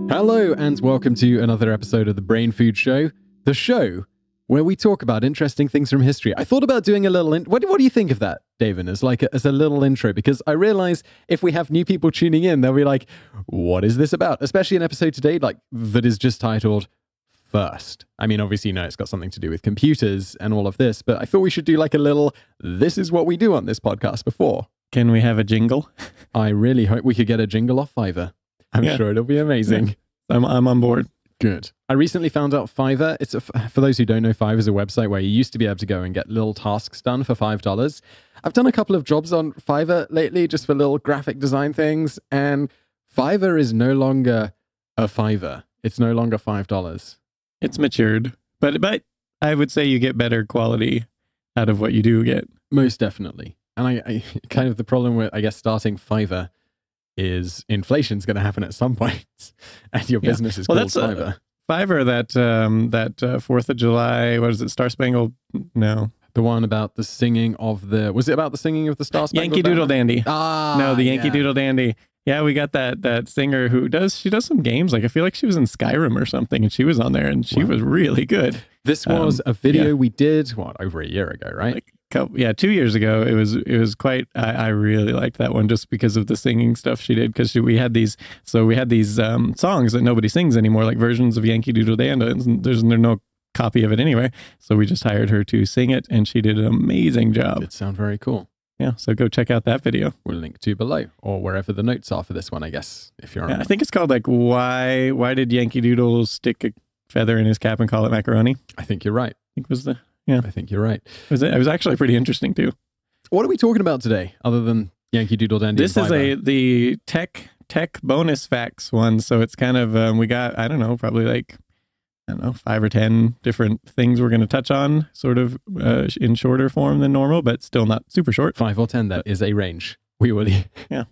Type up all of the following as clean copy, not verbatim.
Hello and welcome to another episode of the BrainFood Show, the show where we talk about interesting things from history. I thought about doing a little... What do you think of that, David, as a little intro? Because I realize if we have new people tuning in, they'll be like, what is this about? Especially an episode today that is just titled First. I mean, obviously, it's got something to do with computers and all of this, but I thought we should do a little, this is what we do on this podcast before. Can we have a jingle? I really hope we could get a jingle off Fiverr. I'm sure it'll be amazing. Yeah. I'm on board. Good. I recently found out Fiverr. For those who don't know, Fiverr is a website where you used to be able to go and get little tasks done for $5. I've done a couple of jobs on Fiverr lately just for little graphic design things, and Fiverr is no longer a Fiverr. It's no longer $5. It's matured, but I would say you get better quality out of what you do get. Most definitely. And I kind of the problem with, I guess, starting Fiverr is inflation's going to happen at some point, and your business is called Fiverr. Fiverr, that 4th of July, what is it, Star Spangled? No. The one about the singing of the... Was it about the singing of the Star Spangled Yankee Doodle Dandy. No, the Yankee Doodle Dandy. Yeah, we got that singer who does some games. I feel like she was in Skyrim or something, and she was on there, and she was really good. This was a video we did, over a year ago, right? 2 years ago. It was quite, I really liked that one just because of the singing stuff she did, because we had these songs that nobody sings anymore, like versions of Yankee Doodle Dandy, and there's no copy of it anyway. So we just hired her to sing it, and she did an amazing job. It sounded very cool. Yeah, so go check out that video. We'll link to below, or wherever the notes are for this one, I guess, if you're on. I think it's called why did Yankee Doodle stick a feather in his cap and call it macaroni? I think you're right. I think was I think you're right. It was actually pretty interesting too. What are we talking about today, other than Yankee Doodle Dandy? This is the tech bonus facts one. So it's kind of we got probably 5 or 10 different things we're going to touch on, sort of in shorter form than normal, but still not super short. 5 or 10. That is a range. We will. Yeah.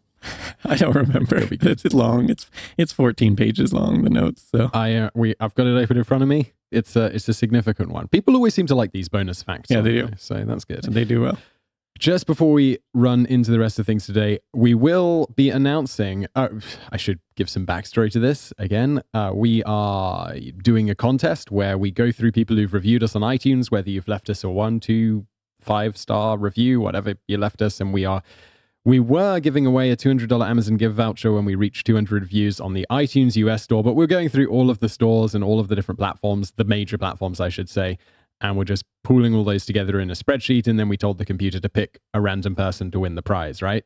I don't remember. It's long. It's 14 pages long, the notes. So I've got it open in front of me. It's a significant one. People always seem to like these bonus facts. Yeah, they do. So that's good. They do well. Just before we run into the rest of things today, we will be announcing, I should give some backstory to this again. We are doing a contest where we go through people who've reviewed us on iTunes, whether you've left us a 1, 2, 5-star review, whatever you left us, and we were giving away a $200 Amazon gift voucher when we reached 200 reviews on the iTunes US store, but we're going through all of the stores and all of the different platforms, the major platforms, I should say, and we're just pooling all those together in a spreadsheet, and then we told the computer to pick a random person to win the prize, right?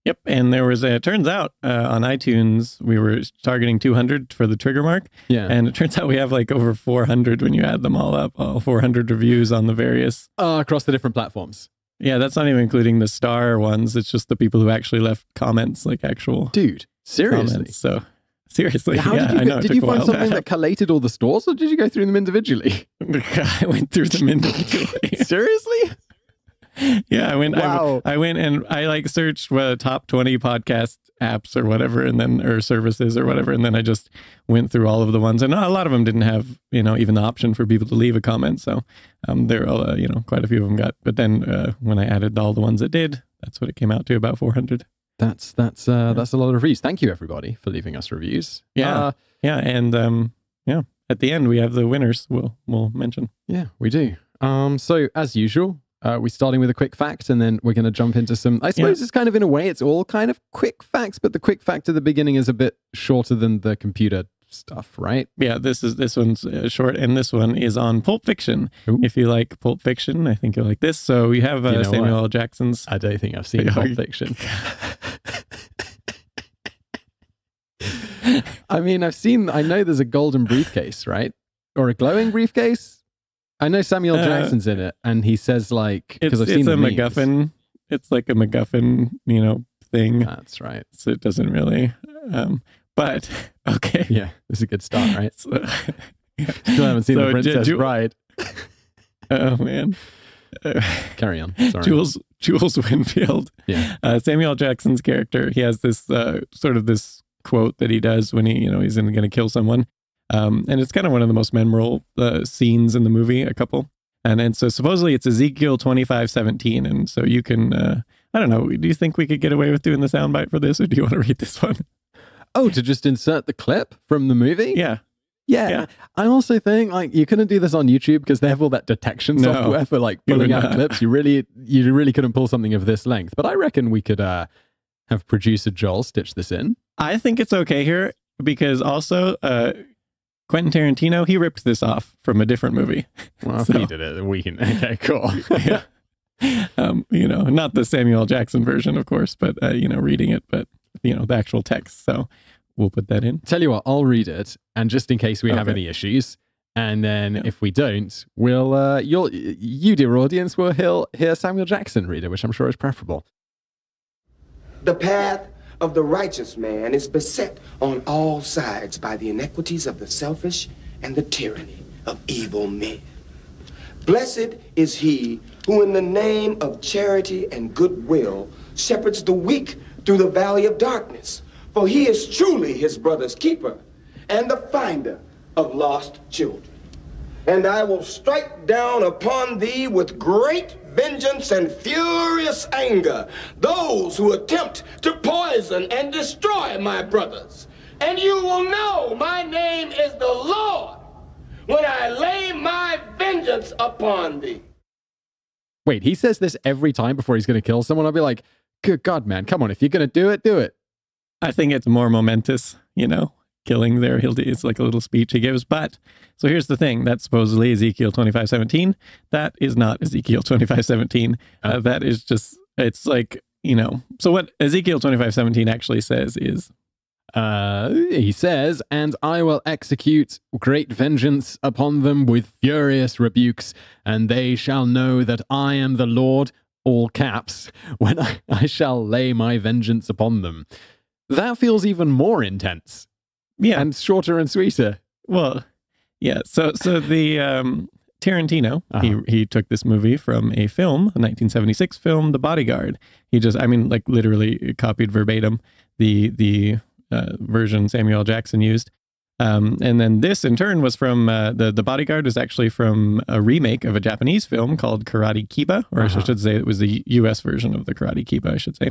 Yep, and there was it turns out on iTunes, we were targeting 200 for the trigger mark, and it turns out we have over 400 when you add them all up, all 400 reviews on the various... across the different platforms. Yeah, that's not even including the star ones. It's just the people who actually left comments, actual... Dude, seriously? Comments. So, seriously. Did you find something that collated all the stores, or did you go through them individually? I went through them individually. Seriously? Yeah, I went. Wow. I went and I searched top 20 podcast apps or whatever, or services or whatever, and then I just went through all of the ones, and a lot of them didn't have even the option for people to leave a comment. So there are quite a few of them got. But then when I added all the ones that did, that's what it came out to, about 400. That's a lot of reviews. Thank you everybody for leaving us reviews. And at the end we have the winners. We'll mention. Yeah, we do. So as usual, we're starting with a quick fact, and then we're going to jump into some, I suppose it's kind of, in a way, it's all kind of quick facts, but the quick fact at the beginning is a bit shorter than the computer stuff, right? Yeah, this one's short, and this one is on Pulp Fiction. Ooh. If you like Pulp Fiction, I think you'll like this. So you have Samuel L. Jackson's... I don't think I've seen Pulp Fiction. I mean, I know there's a golden briefcase, right? Or a glowing briefcase? I know Samuel Jackson's in it, and he says because I've seen the memes. MacGuffin. It's like a MacGuffin, thing. That's right. So it doesn't really, but okay. Yeah, this is a good start, right? Still haven't seen The Princess Bride. Oh man. Carry on. Sorry. Jules Winfield. Yeah. Samuel Jackson's character. He has this sort of this quote that he does when he's going to kill someone. And it's kind of one of the most memorable scenes in the movie, a couple. And so supposedly it's Ezekiel 25:17. And so you can, I don't know, do you think we could get away with doing the soundbite for this, or do you want to read this one? Oh, to just insert the clip from the movie? Yeah. Yeah. I also think like you couldn't do this on YouTube because they have all that detection software for like pulling out clips. You really couldn't pull something of this length. But I reckon we could have producer Joel stitch this in. I think it's okay here because also Quentin Tarantino, he ripped this off from a different movie. Well, if he did it, we can. Okay, cool. Yeah. Not the Samuel L. Jackson version, of course, but reading it, but the actual text. So we'll put that in. Tell you what, I'll read it, and just in case we have any issues, and then if we don't, we'll you dear audience will hear Samuel Jackson read it, which I'm sure is preferable. The path of the righteous man is beset on all sides by the iniquities of the selfish and the tyranny of evil men. Blessed is he who in the name of charity and goodwill shepherds the weak through the valley of darkness, for he is truly his brother's keeper and the finder of lost children. And I will strike down upon thee with great vengeance and furious anger those who attempt to poison and destroy my brothers. And you will know my name is the Lord when I lay my vengeance upon thee. Wait, he says this every time before he's going to kill someone. I'll be like, good God, man, come on. If you're going to do it, do it. I think it's more momentous, killing there. It's like a little speech he gives. But so here's the thing. That's supposedly Ezekiel 25:17. That is not Ezekiel 25:17. That is just, it's like, so what Ezekiel 25:17 actually says is, he says, and I will execute great vengeance upon them with furious rebukes, and they shall know that I am the Lord, all caps, when I shall lay my vengeance upon them. That feels even more intense. Yeah. And shorter and sweeter. Well, yeah. So the Tarantino, he took this movie from a film, a 1976 film, The Bodyguard. He just, literally copied verbatim the version Samuel L. Jackson used. And then this, in turn, was from, the Bodyguard is actually from a remake of a Japanese film called Karate Kiba, or I should say it was the U.S. version of the Karate Kiba, I should say.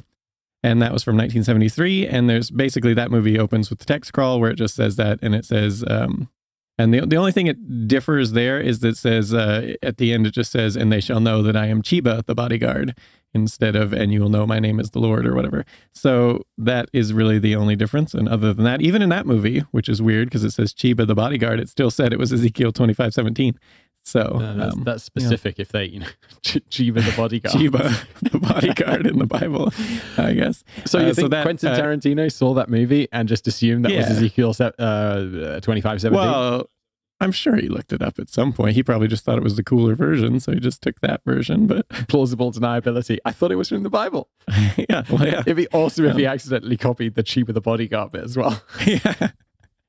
And that was from 1973. And there's basically, that movie opens with the text crawl where it just says that, and it says, and the only thing it differs there is that it says, at the end, it just says, and they shall know that I am Chiba, the bodyguard, instead of, and you will know my name is the Lord, or whatever. So that is really the only difference. And other than that, even in that movie, which is weird because it says Chiba, the bodyguard, it still said it was Ezekiel 25:17. So that's specific. If they, Chiba the bodyguard, Chiba the bodyguard in the Bible, I guess. So you think Quentin Tarantino saw that movie and just assumed that was Ezekiel 25:17? Well, I'm sure he looked it up at some point. He probably just thought it was the cooler version, so he just took that version. But plausible deniability. I thought it was from the Bible. Yeah, well, yeah. It'd be awesome if he accidentally copied the Chiba the bodyguard bit as well. Yeah.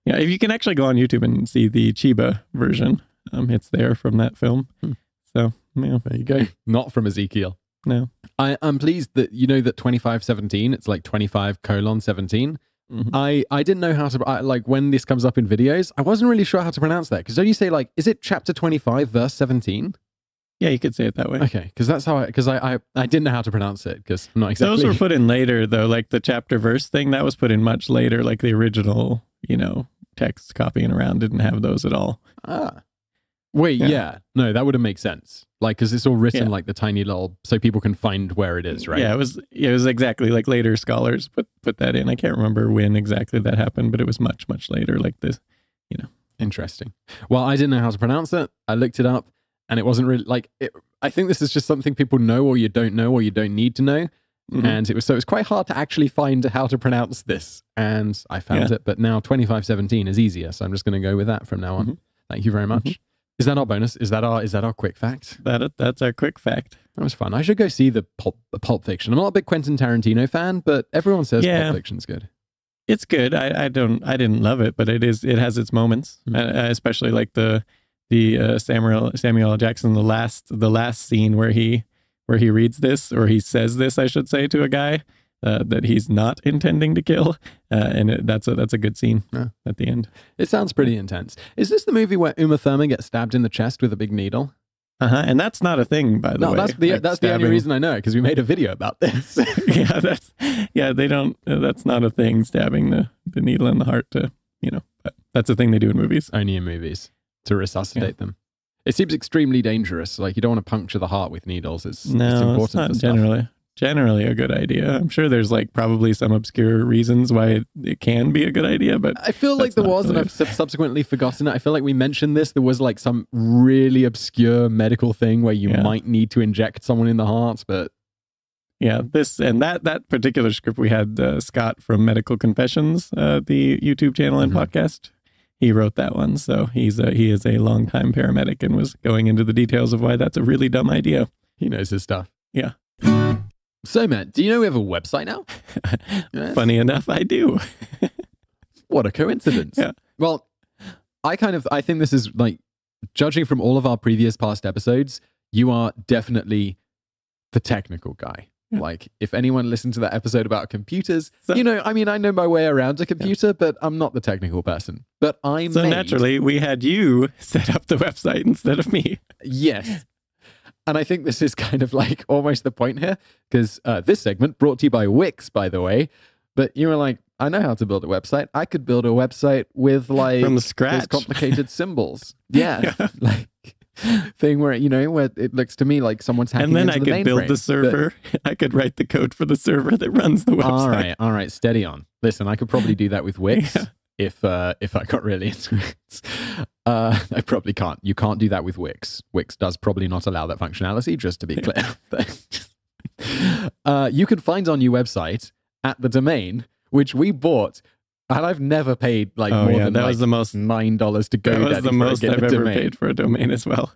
If you can actually go on YouTube and see the Chiba version. It's there from that film. So, there you go. Not from Ezekiel. No. I'm pleased that that 25:17, it's like 25:17. Mm-hmm. I didn't know how to, when this comes up in videos, I wasn't really sure how to pronounce that. Because don't you say, is it chapter 25, verse 17? Yeah, you could say it that way. Okay, because that's how I didn't know how to pronounce it, because I'm not exactly... Those were put in later, though, like the chapter verse thing, that was put in much later, like the original, text copying around didn't have those at all. Wait, yeah. No, that would have made sense. Because it's all written like the tiny little, so people can find where it is, right? Yeah, it was exactly like later scholars put that in. I can't remember when exactly that happened, but it was much, much later, like this, Interesting. Well, I didn't know how to pronounce it. I looked it up, and it wasn't really, I think this is just something people know or you don't need to know. Mm-hmm. And it was quite hard to actually find how to pronounce this. And I found it, but now 25:17 is easier, so I'm just going to go with that from now on. Mm-hmm. Thank you very much. Mm-hmm. Is that our bonus? Is that our quick fact? That's our quick fact. That was fun. I should go see the Pulp Fiction. I'm not a big Quentin Tarantino fan, but everyone says Pulp Fiction's good. It's good. I didn't love it, but it has its moments, especially like the Samuel L. Jackson, the last scene where he reads this, or he says this, I should say, to a guy that he's not intending to kill, and that's a good scene at the end. It sounds pretty intense. Is this the movie where Uma Thurman gets stabbed in the chest with a big needle? And that's not a thing, by the way. That's the only reason I know, because we made a video about this. They don't. That's not a thing. Stabbing the needle in the heart to but that's a thing they do in movies. Only in movies to resuscitate them. It seems extremely dangerous. Like, you don't want to puncture the heart with needles. It's important. It's not generally a good idea. I'm sure there's like probably some obscure reasons why it can be a good idea, but I feel like there was, and I've subsequently forgotten it. I feel like we mentioned this. There was like some really obscure medical thing where you might need to inject someone in the heart, but this and that particular script we had Scott from Medical Confessions, the YouTube channel and podcast. He wrote that one, so he is a longtime paramedic and was going into the details of why that's a really dumb idea. He knows his stuff. Yeah. So, Matt, do you know we have a website now? Yes. Funny enough, I do. What a coincidence. Yeah. Well, I think this is like, judging from all of our previous past episodes, you are definitely the technical guy. Yeah. Like, if anyone listened to that episode about computers, I know my way around a computer, but I'm not the technical person. But naturally, we had you set up the website instead of me. Yes. And I think this is kind of like almost the point here, because this segment brought to you by Wix, by the way. But you were like, I know how to build a website. I could build a website with like from scratch, those complicated symbols. Yeah. Like thing where, where it looks to me like someone's hacking into the mainframe. And then I could build the server. I could write the code for the server that runs the website. All right. Steady on. Listen, I could probably do that with Wix. Yeah. If I got really into it. I probably can't. You can't do that with Wix. Wix does probably not allow that functionality, just to be clear. You can find our new website at the domain, which we bought, and I've never paid more than that was the most $9 to go. That was the most I've ever paid for a domain as well.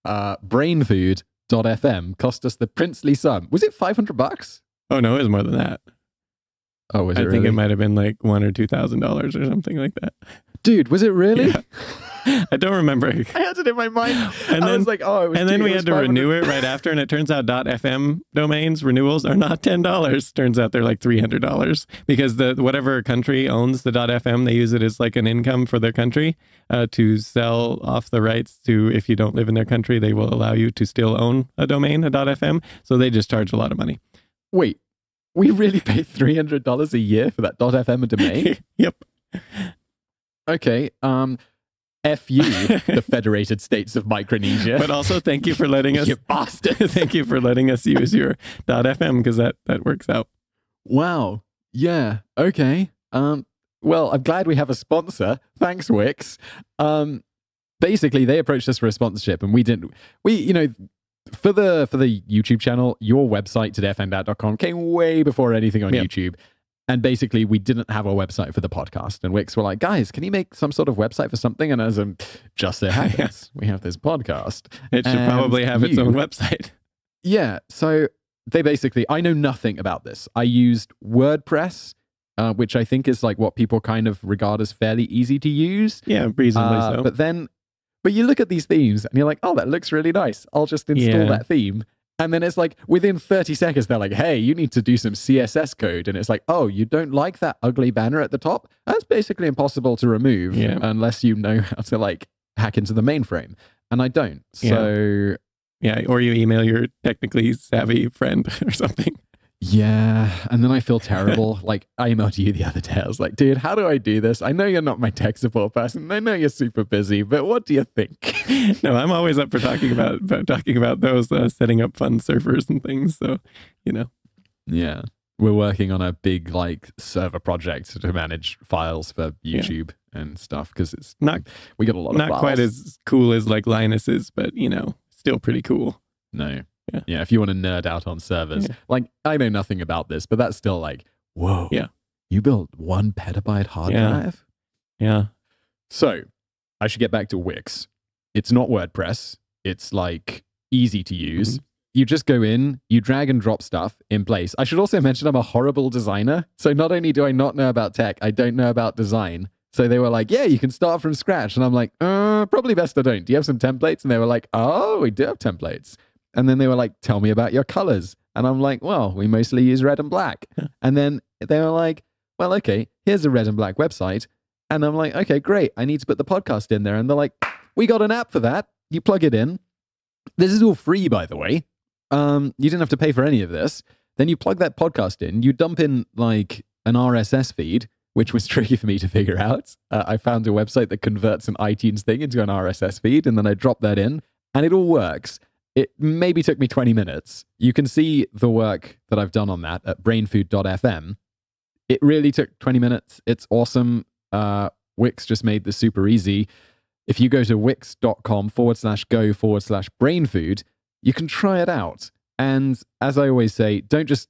BrainFood.fm cost us the princely sum. Was it $500? Oh no, it was more than that. Oh, was it? I think it might have been like $1,000 or $2,000 or something like that. Dude, was it really? Yeah. I don't remember. I had it in my mind. And then, I was like, oh, it was. And then we had to renew it right after, and it turns out .fm domains renewals are not $10. Turns out they're like $300 because whatever country owns the .fm, they use it as like an income for their country to sell off the rights to. If you don't live in their country, they will allow you to still own a domain, a .fm. So they just charge a lot of money. Wait, we really pay $300 a year for that .fm a domain? Yep. Okay. F you, the Federated States of Micronesia. But also, thank you for letting us. You bastard. Thank you for letting us use your .fm, because that works out. Wow. Yeah. Okay. Well, I'm glad we have a sponsor. Thanks, Wix. Basically, they approached us for a sponsorship, and we didn't. For the YouTube channel, your website, todayiffoundout.com, came way before anything on YouTube. And basically, we didn't have a website for the podcast. And Wix were like, guys, can you make some sort of website for something? And as just so happens, we have this podcast. It should probably have its own website. Yeah. So they basically, I know nothing about this. I used WordPress, which I think is like what people kind of regard as fairly easy to use. Yeah, reasonably so. But you look at these themes and you're like, oh, that looks really nice. I'll just install that theme. And then it's like within 30 seconds, they're like, hey, you need to do some CSS code. And it's like, oh, you don't like that ugly banner at the top? That's basically impossible to remove unless you know how to like hack into the mainframe. And I don't. So or you email your technically savvy friend or something. Yeah. And then I feel terrible. Like I emailed you the other day. I was like, dude, how do I do this? I know you're not my tech support person. I know you're super busy, but what do you think? No, I'm always up for talking about those setting up fun servers and things. So, Yeah. We're working on a big like server project to manage files for YouTube and stuff because it's we get a lot of files. Not quite as cool as like Linus's, but still pretty cool. No. Yeah, if you want to nerd out on servers. Like, I know nothing about this, but that's still like, whoa. Yeah. You built 1 petabyte hard drive? Yeah. So, I should get back to Wix. It's not WordPress. It's like easy to use. Mm-hmm. You just go in, you drag and drop stuff in place. I should also mention I'm a horrible designer. So not only do I not know about tech, I don't know about design. So they were like, yeah, you can start from scratch. And I'm like, probably best I don't. Do you have some templates? And they were like, oh, we do have templates. And then they were like, tell me about your colors. And I'm like, well, we mostly use red and black. And then they were like, well, okay, here's a red and black website. And I'm like, okay, great. I need to put the podcast in there. And they're like, we got an app for that. You plug it in. This is all free, by the way. You didn't have to pay for any of this. Then you plug that podcast in, you dump in like an RSS feed, which was tricky for me to figure out. I found a website that converts an iTunes thing into an RSS feed, and then I drop that in, and it all works. It maybe took me 20 minutes. You can see the work that I've done on that at brainfood.fm. It really took 20 minutes. It's awesome. Wix just made this super easy. If you go to wix.com/go/brainfood, you can try it out. And as I always say, don't just...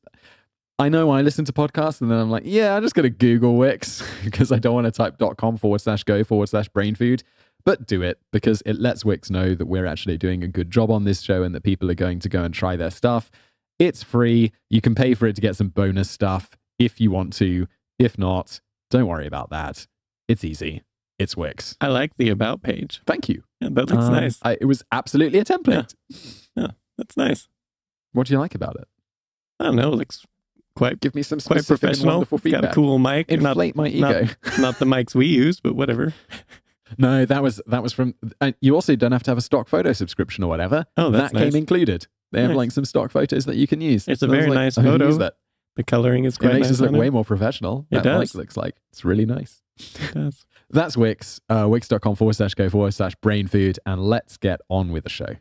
I know I listen to podcasts and then I'm like, yeah, I'm just going to Google Wix because I don't want to type .com/go/brainfood. But do it because it lets Wix know that we're actually doing a good job on this show and that people are going to go and try their stuff. It's free. You can pay for it to get some bonus stuff if you want to. If not, don't worry about that. It's easy. It's Wix. I like the About page. Thank you. Yeah, that looks nice. It was absolutely a template. Yeah, that's nice. What do you like about it? I don't know. It looks quite, give me some quite specific and professional. wonderful feedback. Got a cool mic. Inflate my ego. Not the mics we use, but whatever. No, that was from... you also don't have to have a stock photo subscription or whatever. Oh, that's that came nice. included. They have Nice. like some stock photos that you can use. It's a So I was very like, nice I'm gonna photo. use that. The coloring is It quite makes nice. us look on way it. more professional. It That does. mic looks like it's really nice. It does. That's Wix. Wix.com/go/brainfood. And let's get on with the show.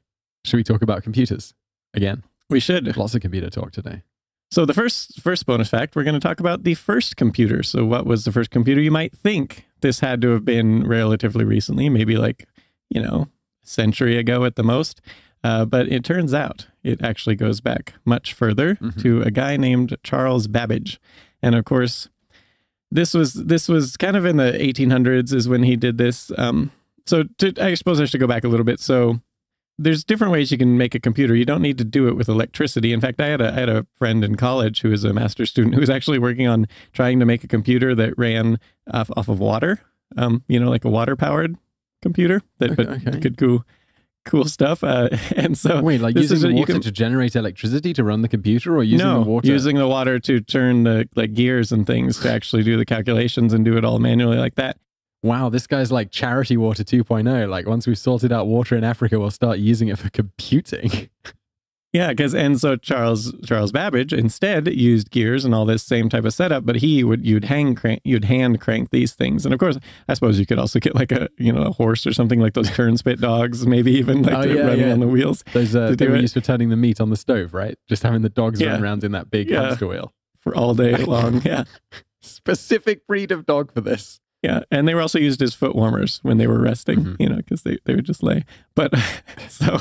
Should we talk about computers again? We should. Lots of computer talk today. So the first bonus fact, we're going to talk about the first computer. So what was the first computer? You might think this had to have been relatively recently, maybe like, a century ago at the most. But it turns out it actually goes back much further to a guy named Charles Babbage. And of course, this was kind of in the 1800s is when he did this. I suppose I should go back a little bit. So there's different ways you can make a computer. You don't need to do it with electricity. In fact, I had a friend in college who was a master's student who was actually working on trying to make a computer that ran off of water, like a water-powered computer that could do cool stuff. And so... Wait, like this using is- water to generate electricity to run the computer or using the water? using the water to turn the gears and things to actually do the calculations and do it all manually like that. Wow, this guy's like charity water 2.0. Like once we've sorted out water in Africa, we'll start using it for computing. Yeah, so Charles Babbage instead used gears and all this same type of setup, but you'd hand crank these things. And of course, I suppose you could also get like a horse or something like those turn spit dogs, maybe even like running on the wheels. Those they were used for turning the meat on the stove, right? Just having the dogs run around in that big hamster wheel for all day long. Yeah, specific breed of dog for this. Yeah, and they were also used as foot warmers when they were resting, because they would just lay. But so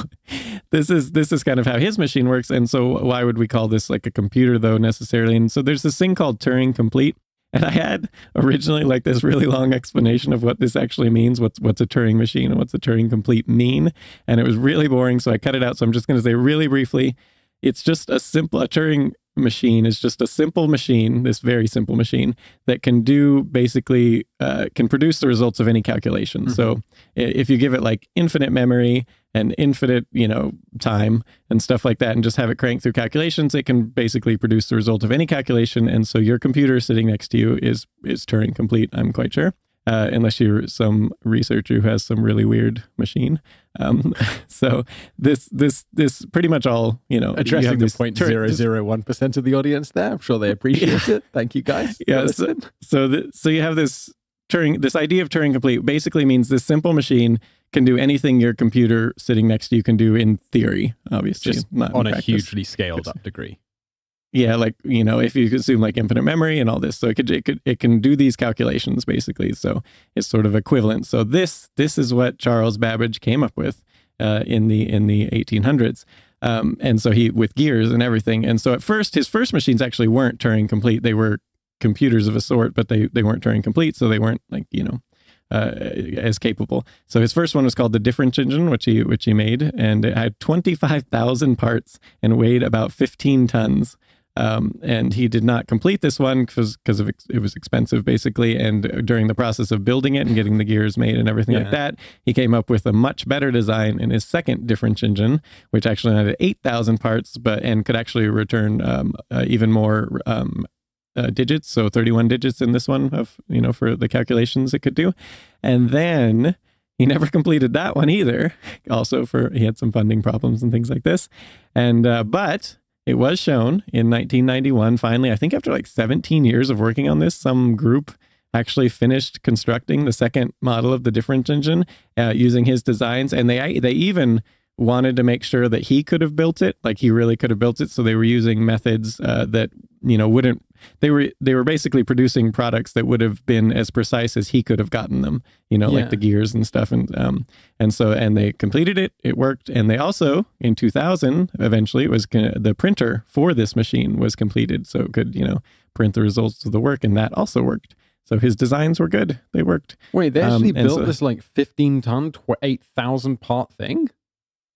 this is kind of how his machine works. And so why would we call this like a computer though necessarily? And so there's this thing called Turing complete. And I had originally like this really long explanation of what this actually means. What's a Turing machine and what's a Turing complete mean? And it was really boring, so I cut it out. So I'm just going to say really briefly, it's just a Turing machine is just a simple machine, this very simple machine that can do basically can produce the results of any calculation. So if you give it like infinite memory and infinite time and stuff like that and just have it crank through calculations, it can basically produce the result of any calculation. And so your computer sitting next to you is Turing complete, I'm quite sure. Unless you're some researcher who has some really weird machine. So this pretty much all, addressing the 0.001% of the audience there. I'm sure they appreciate it. Thank you guys. Yeah. So you have this idea of Turing complete basically means this simple machine can do anything your computer sitting next to you can do in theory, obviously. Just not on in a practice. hugely scaled up degree. Yeah, like, if you assume like infinite memory and all this, so it can do these calculations basically. So it's sort of equivalent. So this is what Charles Babbage came up with in the 1800s. And so he with gears and everything. And so at first, his first machines actually weren't Turing complete. They were computers of a sort, but they weren't Turing complete. So they weren't like, as capable. So his first one was called the Difference Engine, which he made, and it had 25,000 parts and weighed about 15 tons. And he did not complete this one because it was expensive, basically. And during the process of building it and getting the gears made and everything like that, he came up with a much better design in his second Difference Engine, which actually had 8,000 parts, and could actually return even more digits. So 31 digits in this one for the calculations it could do. And then he never completed that one either. Also, he had some funding problems and things like this. And but it was shown in 1991. Finally, I think after like 17 years of working on this, some group actually finished constructing the second model of the difference engine using his designs, and they even wanted to make sure that he could have built it, like he really could have built it. So they were using methods that wouldn't. They were basically producing products that would have been as precise as he could have gotten them. Like the gears and stuff, and they completed it. It worked, and they also in 2000 eventually it was the printer for this machine was completed, so it could print the results of the work, and that also worked. So his designs were good. They worked. Wait, they actually built this like 15-ton, 8,000 part thing?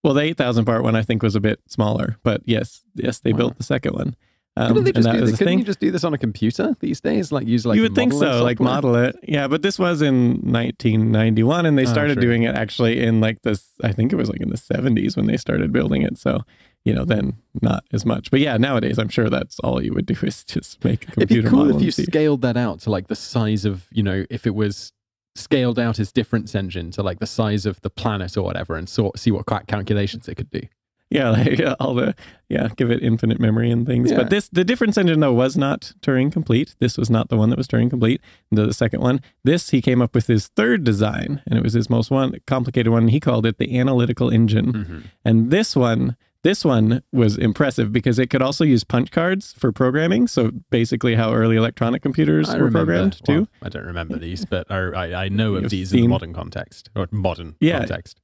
Well, the 8,000 part one I think was a bit smaller, but yes, they built the second one. Couldn't you just do this on a computer these days? Like use like you would think so, software? like model it. Yeah, but this was in 1991, and they started doing it actually in like this. I think it was like in the 70s when they started building it. So then not as much. But yeah, nowadays I'm sure that's all you would do is just make a computer. It'd be cool model if you scaled that out to like the size of if it was scaled out his difference engine to like the size of the planet or whatever, and see what calculations it could do. Yeah, like give it infinite memory and things. Yeah. But the difference engine though was not Turing complete. This was not the one that was Turing complete. The second one, he came up with his third design, and it was his most complicated one. He called it the Analytical Engine. Mm-hmm. And this one was impressive because it could also use punch cards for programming. So basically how early electronic computers were programmed too. Well, I don't remember these, but I know of these in the modern context or modern context.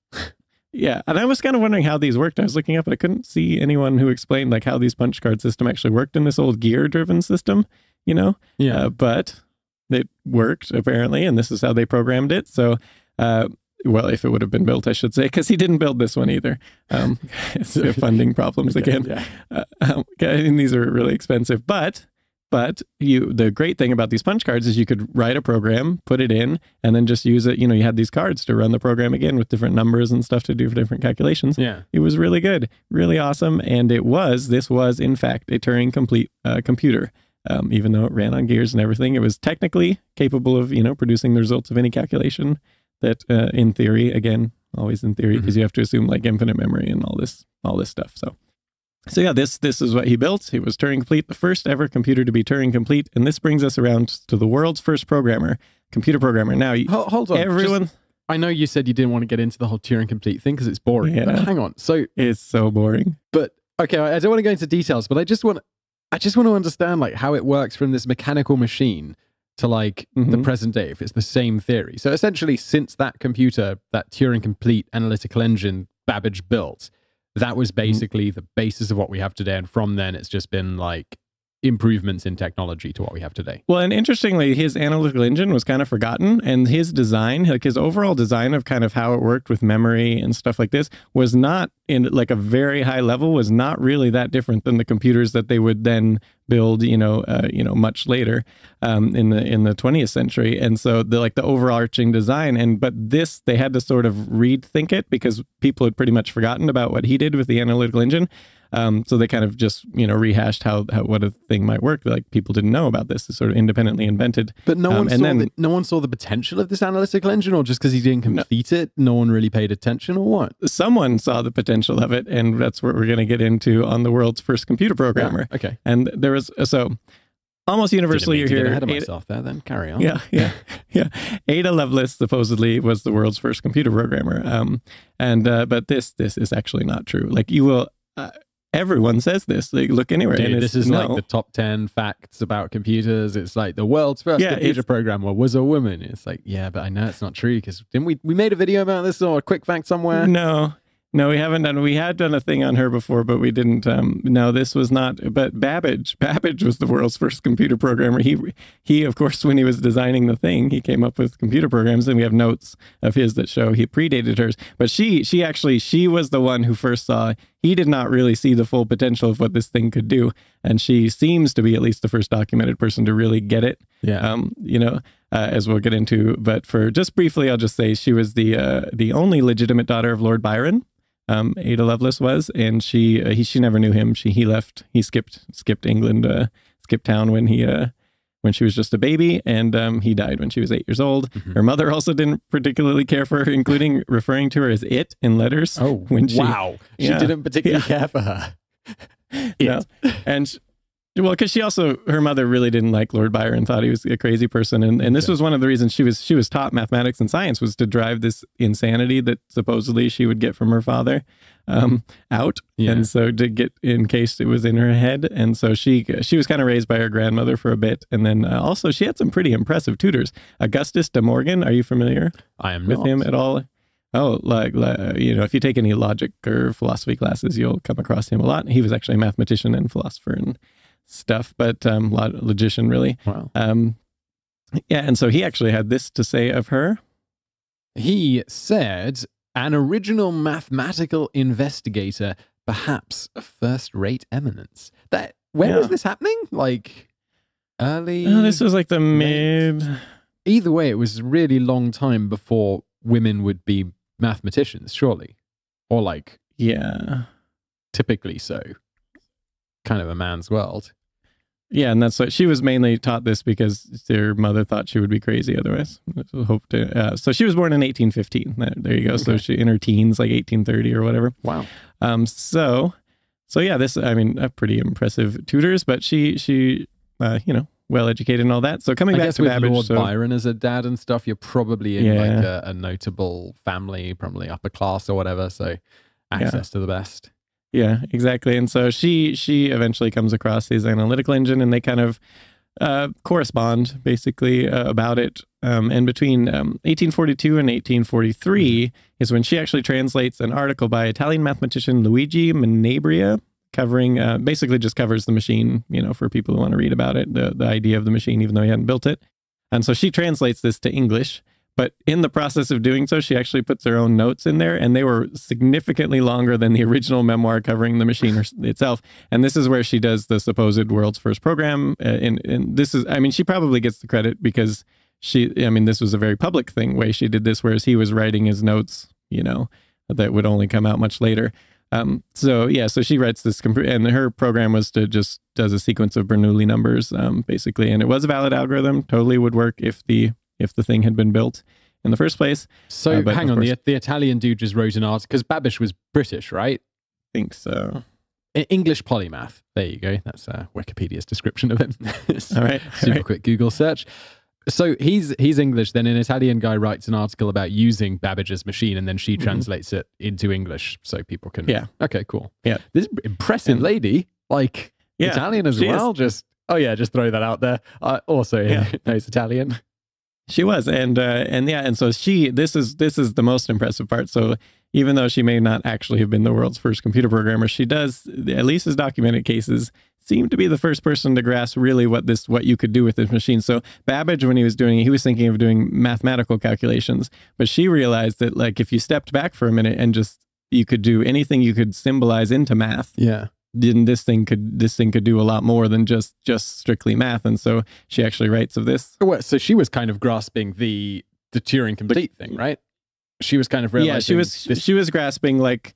Yeah, and I was kind of wondering how these worked. I was looking up, but I couldn't see anyone who explained like how these punch card system actually worked in this old gear-driven system, Yeah. But it worked apparently, and this is how they programmed it. So, well, if it would have been built, I should say, because he didn't build this one either. It's funding problems again. Yeah. And these are really expensive, But the great thing about these punch cards is you could write a program, put it in, and then just use it. You had these cards to run the program again with different numbers and stuff to do for different calculations. Yeah. It was really good, really awesome. And this was in fact a Turing complete computer. Even though it ran on gears and everything, it was technically capable of, producing the results of any calculation that in theory, again, always in theory, because you have to assume like infinite memory and all this stuff. So yeah, this is what he built. It was Turing complete, the first ever computer to be Turing complete. And this brings us around to the world's first computer programmer. Now, hold on. Everyone, I know you said you didn't want to get into the whole Turing complete thing because it's boring. Yeah. But hang on. So it's so boring. But okay, I don't want to go into details, but I just want to understand like how it works from this mechanical machine to like the present day, if it's the same theory. So essentially, since that computer, that Turing complete analytical engine Babbage built, that was basically the basis of what we have today. And from then, it's just been like improvements in technology to what we have today. Well, and interestingly, his analytical engine was kind of forgotten, and his design, like his overall design of kind of how it worked with memory and stuff like this, was not in like a very high level, was not really that different than the computers that they would then build, much later in the 20th century. And so the overarching design, but this, they had to sort of rethink it because people had pretty much forgotten about what he did with the analytical engine. So they kind of just, rehashed how what a thing might work. Like people didn't know about this. It's sort of independently invented. But no one saw the potential of this analytical engine, or just because he didn't complete it, no one really paid attention, or what? Someone saw the potential of it, and that's what we're going to get into on the world's first computer programmer. Yeah, okay. And there was, almost universally you hear... ahead of myself there, then carry on. Yeah. Ada Lovelace supposedly was the world's first computer programmer. But this is actually not true. Like you will... Everyone says this. Like, look anywhere. Dude, and this is like the top 10 facts about computers. It's like the world's first computer programmer was a woman. It's like, yeah, but I know it's not true because didn't we made a video about this or a quick fact somewhere? No, we haven't done. We had done a thing on her before, but we didn't. No, this was not. But Babbage was the world's first computer programmer. He, of course, when he was designing the thing, he came up with computer programs, and we have notes of his that show he predated hers. But she was the one who first saw. He did not really see the full potential of what this thing could do, and she seems to be at least the first documented person to really get it. Yeah. As we'll get into. But for just briefly, I'll just say she was the only legitimate daughter of Lord Byron. Ada Lovelace was, and she never knew him. He left. He skipped England, skipped town when he when she was just a baby, and he died when she was 8 years old. Her mother also didn't particularly care for her, including referring to her as it in letters. Oh, wow. She didn't particularly care for her. No. And well, because her mother really didn't like Lord Byron, thought he was a crazy person. And this was one of the reasons she was taught mathematics and science, was to drive this insanity that supposedly she would get from her father out. Yeah. And so to get, in case it was in her head. And so she was kind of raised by her grandmother for a bit. And then also she had some pretty impressive tutors. Augustus de Morgan, are you familiar with him at all? Oh, like if you take any logic or philosophy classes, you'll come across him a lot. He was actually a mathematician and philosopher and stuff, but logician, really. Wow. And so he actually had this to say of her. He said, an original mathematical investigator, perhaps a first-rate eminence. When was this happening? Like early? This was like the mid. Either way, it was a really long time before women would be mathematicians, surely. Or like, typically so. Kind of a man's world. Yeah, and that's what she was mainly taught this because their mother thought she would be crazy otherwise. So she was born in 1815. There you go. Okay. So she in her teens, like 1830 or whatever. Wow. So yeah, this, I mean, pretty impressive tutors, but she well educated and all that. So coming back to Babbage, Lord Byron as a dad and stuff, you're probably in like a notable family, probably upper class or whatever. So access to the best. Yeah, exactly. And so she eventually comes across his Analytical Engine, and they kind of correspond basically about it. And between 1842 and 1843 is when she actually translates an article by Italian mathematician Luigi Menabrea, covering basically just covers the machine, for people who want to read about it, the idea of the machine, even though he hadn't built it. And so she translates this to English. But in the process of doing so, she actually puts her own notes in there, and they were significantly longer than the original memoir covering the machine itself. And this is where she does the supposed world's first program. And this is, I mean, she probably gets the credit because this was a very public way she did this, whereas he was writing his notes, that would only come out much later. So she writes this, and her program was to just does a sequence of Bernoulli numbers, basically. And it was a valid algorithm, totally would work if the thing had been built in the first place. So hang on, the Italian dude just wrote an article, because Babbage was British, right? I think so. English polymath. There you go. That's Wikipedia's description of him. All right. Super quick Google search. So he's English, then an Italian guy writes an article about using Babbage's machine, and then she translates it into English so people can... Yeah. Okay, cool. Yeah. This impressive lady, like Italian as well. Just throw that out there. Also knows Italian. She was, and so this is the most impressive part. So even though she may not actually have been the world's first computer programmer, she does, at least as documented cases, seem to be the first person to grasp really what you could do with this machine. So Babbage, when he was doing it, he was thinking of doing mathematical calculations, but she realized that, like, if you stepped back for a minute and just, you could do anything you could symbolize into math. Yeah. Then this thing could do a lot more than just strictly math. And so she actually writes of this. So she was kind of grasping the Turing complete thing, right? She was kind of realizing... Yeah, she was grasping like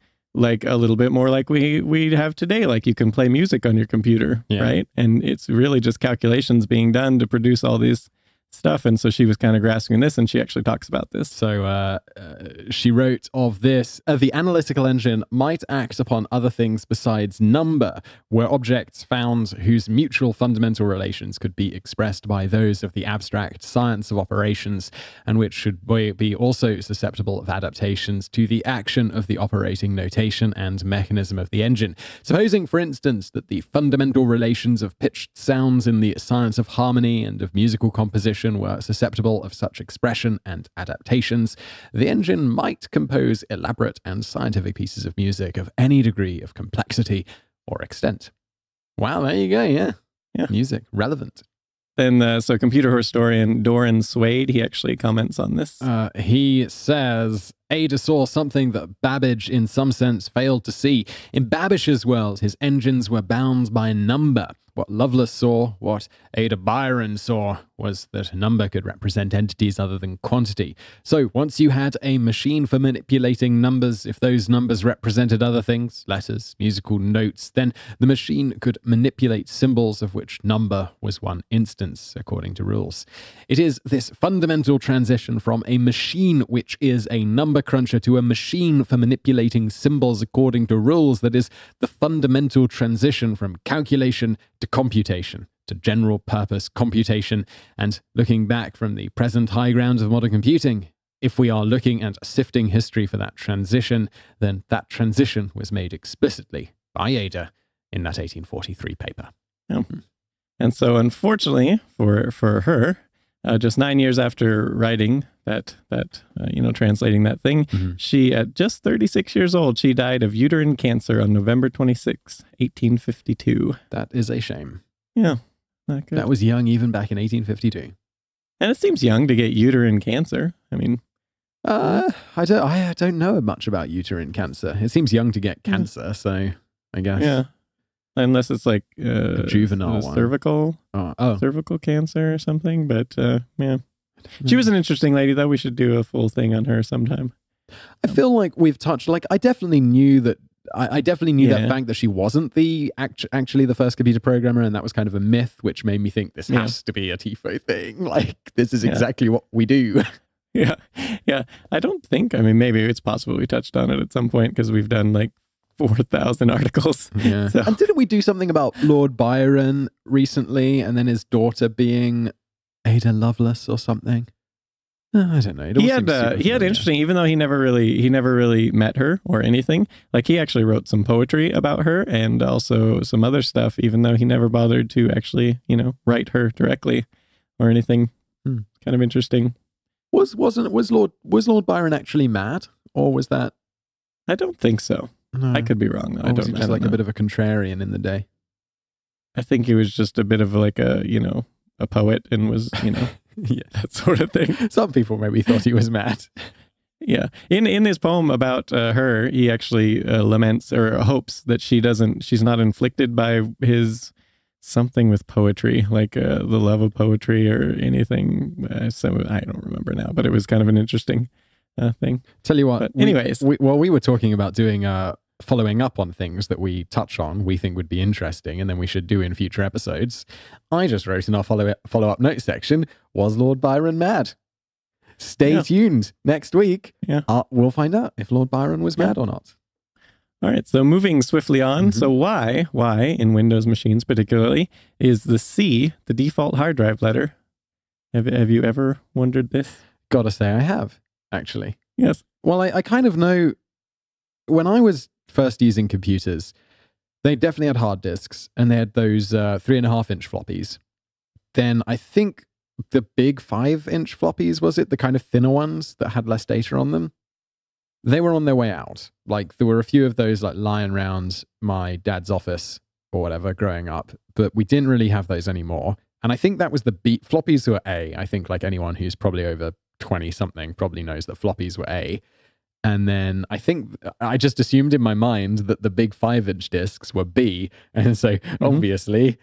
a little bit more like we have today. Like, you can play music on your computer, right? And it's really just calculations being done to produce all these stuff. And so she was kind of grasping this, and she actually talks about this. So she wrote of this, the analytical engine might act upon other things besides number, were objects found whose mutual fundamental relations could be expressed by those of the abstract science of operations, and which should be also susceptible of adaptations to the action of the operating notation and mechanism of the engine. Supposing, for instance, that the fundamental relations of pitched sounds in the science of harmony and of musical composition were susceptible of such expression and adaptations, the engine might compose elaborate and scientific pieces of music of any degree of complexity or extent. Wow, there you go, yeah. Music, relevant. Then, so computer historian Doran Swade, he actually comments on this. He says, Ada saw something that Babbage, in some sense, failed to see. In Babbage's world, his engines were bound by number. What Lovelace saw, what Ada Byron saw, was that number could represent entities other than quantity. So once you had a machine for manipulating numbers, if those numbers represented other things, letters, musical notes, then the machine could manipulate symbols of which number was one instance, according to rules. It is this fundamental transition from a machine which is a number cruncher to a machine for manipulating symbols according to rules that is the fundamental transition from calculation to computation, to general purpose computation. And looking back from the present high grounds of modern computing, if we are looking at sifting history for that transition, then that transition was made explicitly by Ada in that 1843 paper. Yeah. And so unfortunately for her, just 9 years after writing that translating that thing, she, at just 36 years old, she died of uterine cancer on November 26, 1852. That is a shame. Yeah, not good. That was young even back in 1852. And it seems young to get uterine cancer. I mean, I don't know much about uterine cancer. It seems young to get cancer, so I guess. Yeah. Unless it's like a juvenile one. Cervical cancer or something. But yeah. She was an interesting lady, though. We should do a full thing on her sometime. I feel like we've touched, I definitely knew that, I definitely knew that fact that she wasn't actually the first computer programmer, and that was kind of a myth, which made me think this has to be a TIFO thing. Like, this is exactly what we do. Yeah. I don't think, maybe it's possible we touched on it at some point because we've done 4,000 articles. Yeah. So. And didn't we do something about Lord Byron recently, and then his daughter being Ada Lovelace or something? I don't know. He had interesting, even though he never really met her or anything. He actually wrote some poetry about her and also some other stuff, even though he never bothered to actually, write her directly or anything. Kind of interesting. Was Lord Byron actually mad, or was that? I don't think so. No. I could be wrong, though. I don't know. A bit of a contrarian in the day. I think he was just a bit of a poet and was, yeah, that sort of thing. Some people maybe thought he was mad. Yeah. In his poem about her, he actually laments or hopes that she's not inflicted by his something with poetry, the love of poetry or anything. So I don't remember now, but it was kind of an interesting thing. Tell you what, but anyways. we were talking about doing following up on things that we touch on, we think would be interesting, and then we should do in future episodes. I just wrote in our follow-up note section, was Lord Byron mad? Stay tuned. Next week, we'll find out if Lord Byron was mad or not. All right, so moving swiftly on. So why in Windows machines particularly, is the C the default hard drive letter? Have you ever wondered this? Gotta say I have, actually. Yes. Well, I kind of know, when I was first using computers, they definitely had hard disks, and they had those 3.5-inch floppies. Then I think the big 5-inch floppies, was it? The kind of thinner ones that had less data on them? They were on their way out. There were a few of those lying around my dad's office or whatever growing up, but we didn't really have those anymore. And I think that was the floppies were A. I think anyone who's probably over 20-something probably knows that floppies were A. And then I think I just assumed in my mind that the big 5-inch discs were B. And so obviously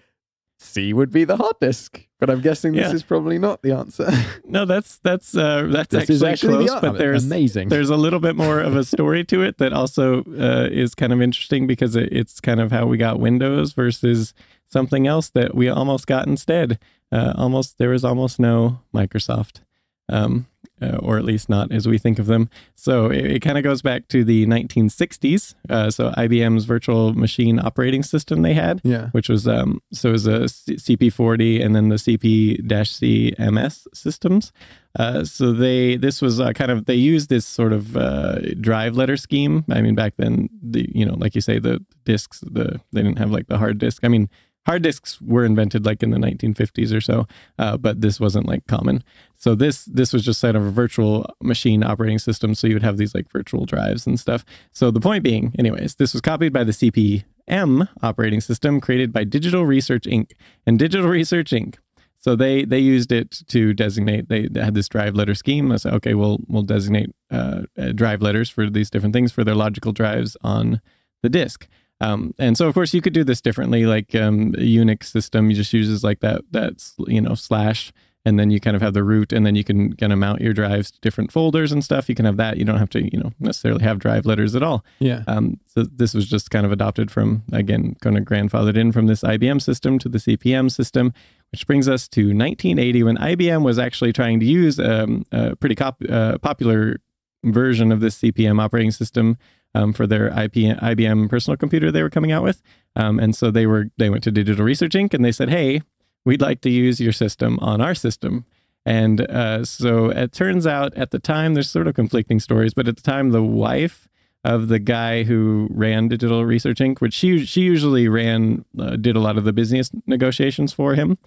C would be the hard disk. But I'm guessing this is probably not the answer. No, that's actually close, but there's amazing. There's a little bit more of a story to it that also is kind of interesting because it's kind of how we got Windows versus something else that we almost got instead. There was almost no Microsoft. Or at least not as we think of them. So it kind of goes back to the 1960s. So IBM's virtual machine operating system they had, which was, so it was a CP40 and then the CP-C MS systems. So this was they used this sort of drive letter scheme. Back then, like you say, the disks, they didn't have the hard disk. Hard disks were invented in the 1950s or so, but this wasn't common. So this was just sort of a virtual machine operating system. So you would have these virtual drives and stuff. So the point being, anyways, this was copied by the CP-M operating system created by Digital Research Inc. And Digital Research Inc. So they used it to designate. They had this drive letter scheme. I said, okay, we'll designate drive letters for these different things for their logical drives on the disk. And so, of course, you could do this differently. Like a Unix system, you just uses like that's slash, and then you kind of have the root, and then you can kind of mount your drives to different folders and stuff. You can have that. You don't have to necessarily have drive letters at all. Yeah. So this was just kind of adopted from, again, kind of grandfathered in from this IBM system to the CP/M system, which brings us to 1980 when IBM was actually trying to use a pretty popular version of this CP/M operating system for their IBM personal computer they were coming out with. And so they went to Digital Research Inc. and they said, hey, we'd like to use your system on our system. And so it turns out at the time, there's sort of conflicting stories, but at the time, the wife of the guy who ran Digital Research Inc., which she usually did a lot of the business negotiations for him.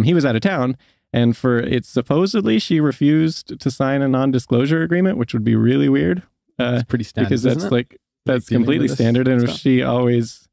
He was out of town, and supposedly she refused to sign a non-disclosure agreement, which would be really weird. It's pretty standard, because that's completely standard. And if she always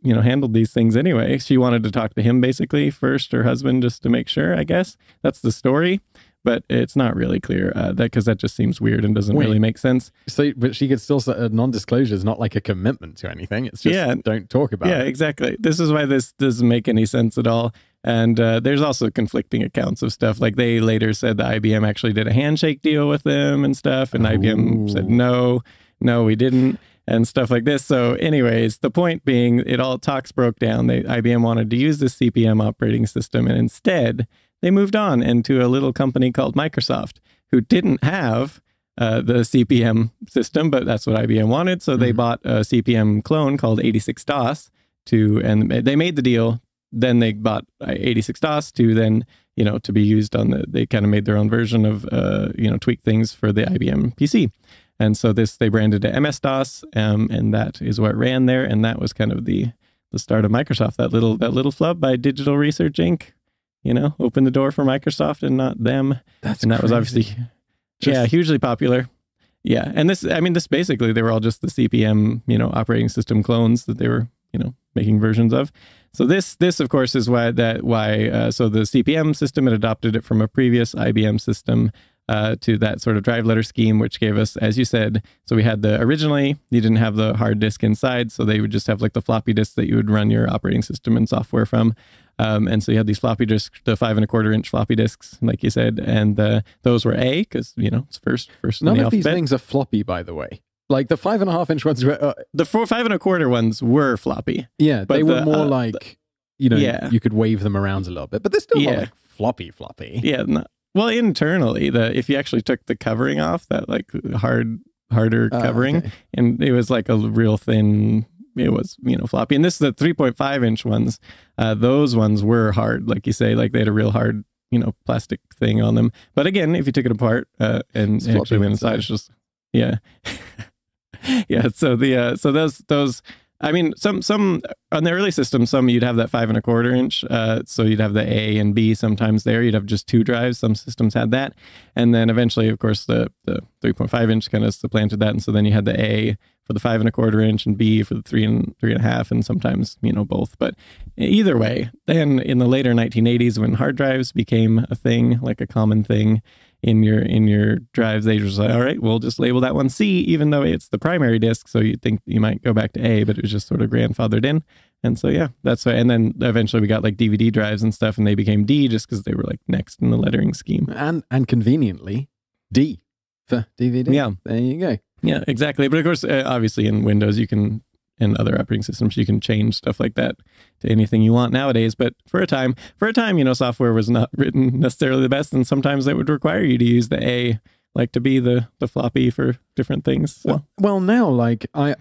handled these things anyway, she wanted to talk to him basically first, her husband, just to make sure, I guess. That's the story. But it's not really clear because that just seems weird and doesn't really make sense. So, but she could still say non-disclosure is not like a commitment to anything. It's just don't talk about it. Yeah, exactly. This is why this doesn't make any sense at all. And there's also conflicting accounts of stuff. Like they later said the IBM actually did a handshake deal with them and stuff. And IBM said, no, we didn't. And stuff like this. So anyways, the point being, talks broke down. IBM wanted to use this CP/M operating system. And instead, they moved on into a little company called Microsoft, who didn't have the CP/M system, but that's what IBM wanted. So they bought a CP/M clone called 86DOS and they made the deal. Then they bought 86DOS to be used on they kind of made their own version of, tweak things for the IBM PC. And so they branded it MS-DOS, and that is what ran there. And that was kind of the start of Microsoft. That little flub by Digital Research Inc. Opened the door for Microsoft and not them. That was obviously, hugely popular. Yeah, and this basically they were all just the CP/M, operating system clones that they were, making versions of. So this of course is why so the CP/M system had adopted it from a previous IBM system. To that sort of drive letter scheme, which gave us, as you said, so we had originally, you didn't have the hard disk inside, so they would just have like the floppy disk that you would run your operating system and software from. And so you had these floppy disks, the 5¼ inch floppy disks, like you said, and those were A, because, it's first None in the of these alphabet. things are floppy, by the way. Like the 5½ inch ones were... the 5¼ ones were floppy. Yeah, they were more like, you could wave them around a little bit, but they're still not like floppy. Yeah, well, internally, if you actually took the covering off, that like harder covering, and it was like a real thin, it was, floppy. And this is the 3.5 inch ones. Those ones were hard, like you say, like they had a real hard, plastic thing on them. But again, if you took it apart and actually went inside, it's just, yeah. So those, some on the early system, some you'd have that 5¼ inch. So you'd have the A and B sometimes there. You'd have just 2 drives. Some systems had that. And then eventually, of course, the 3.5 inch kind of supplanted that. And so then you had the A for the 5¼ inch and B for the 3.5, and sometimes, both. But either way, then in the later 1980s, when hard drives became a thing, like a common thing, in your drives, they just like, all right, we'll just label that one C, even though it's the primary disk. So you think you might go back to A, but it was just sort of grandfathered in. And so, yeah, that's why. And then eventually we got like DVD drives and stuff, and they became D just because they were like next in the lettering scheme. And conveniently, D for DVD. Yeah. There you go. Yeah, exactly. But of course, obviously in Windows, and other operating systems, you can change stuff like that to anything you want nowadays. But for a time, software was not written necessarily the best, and sometimes that would require you to use the A, like to be the floppy for different things. So. Well, now, like I'm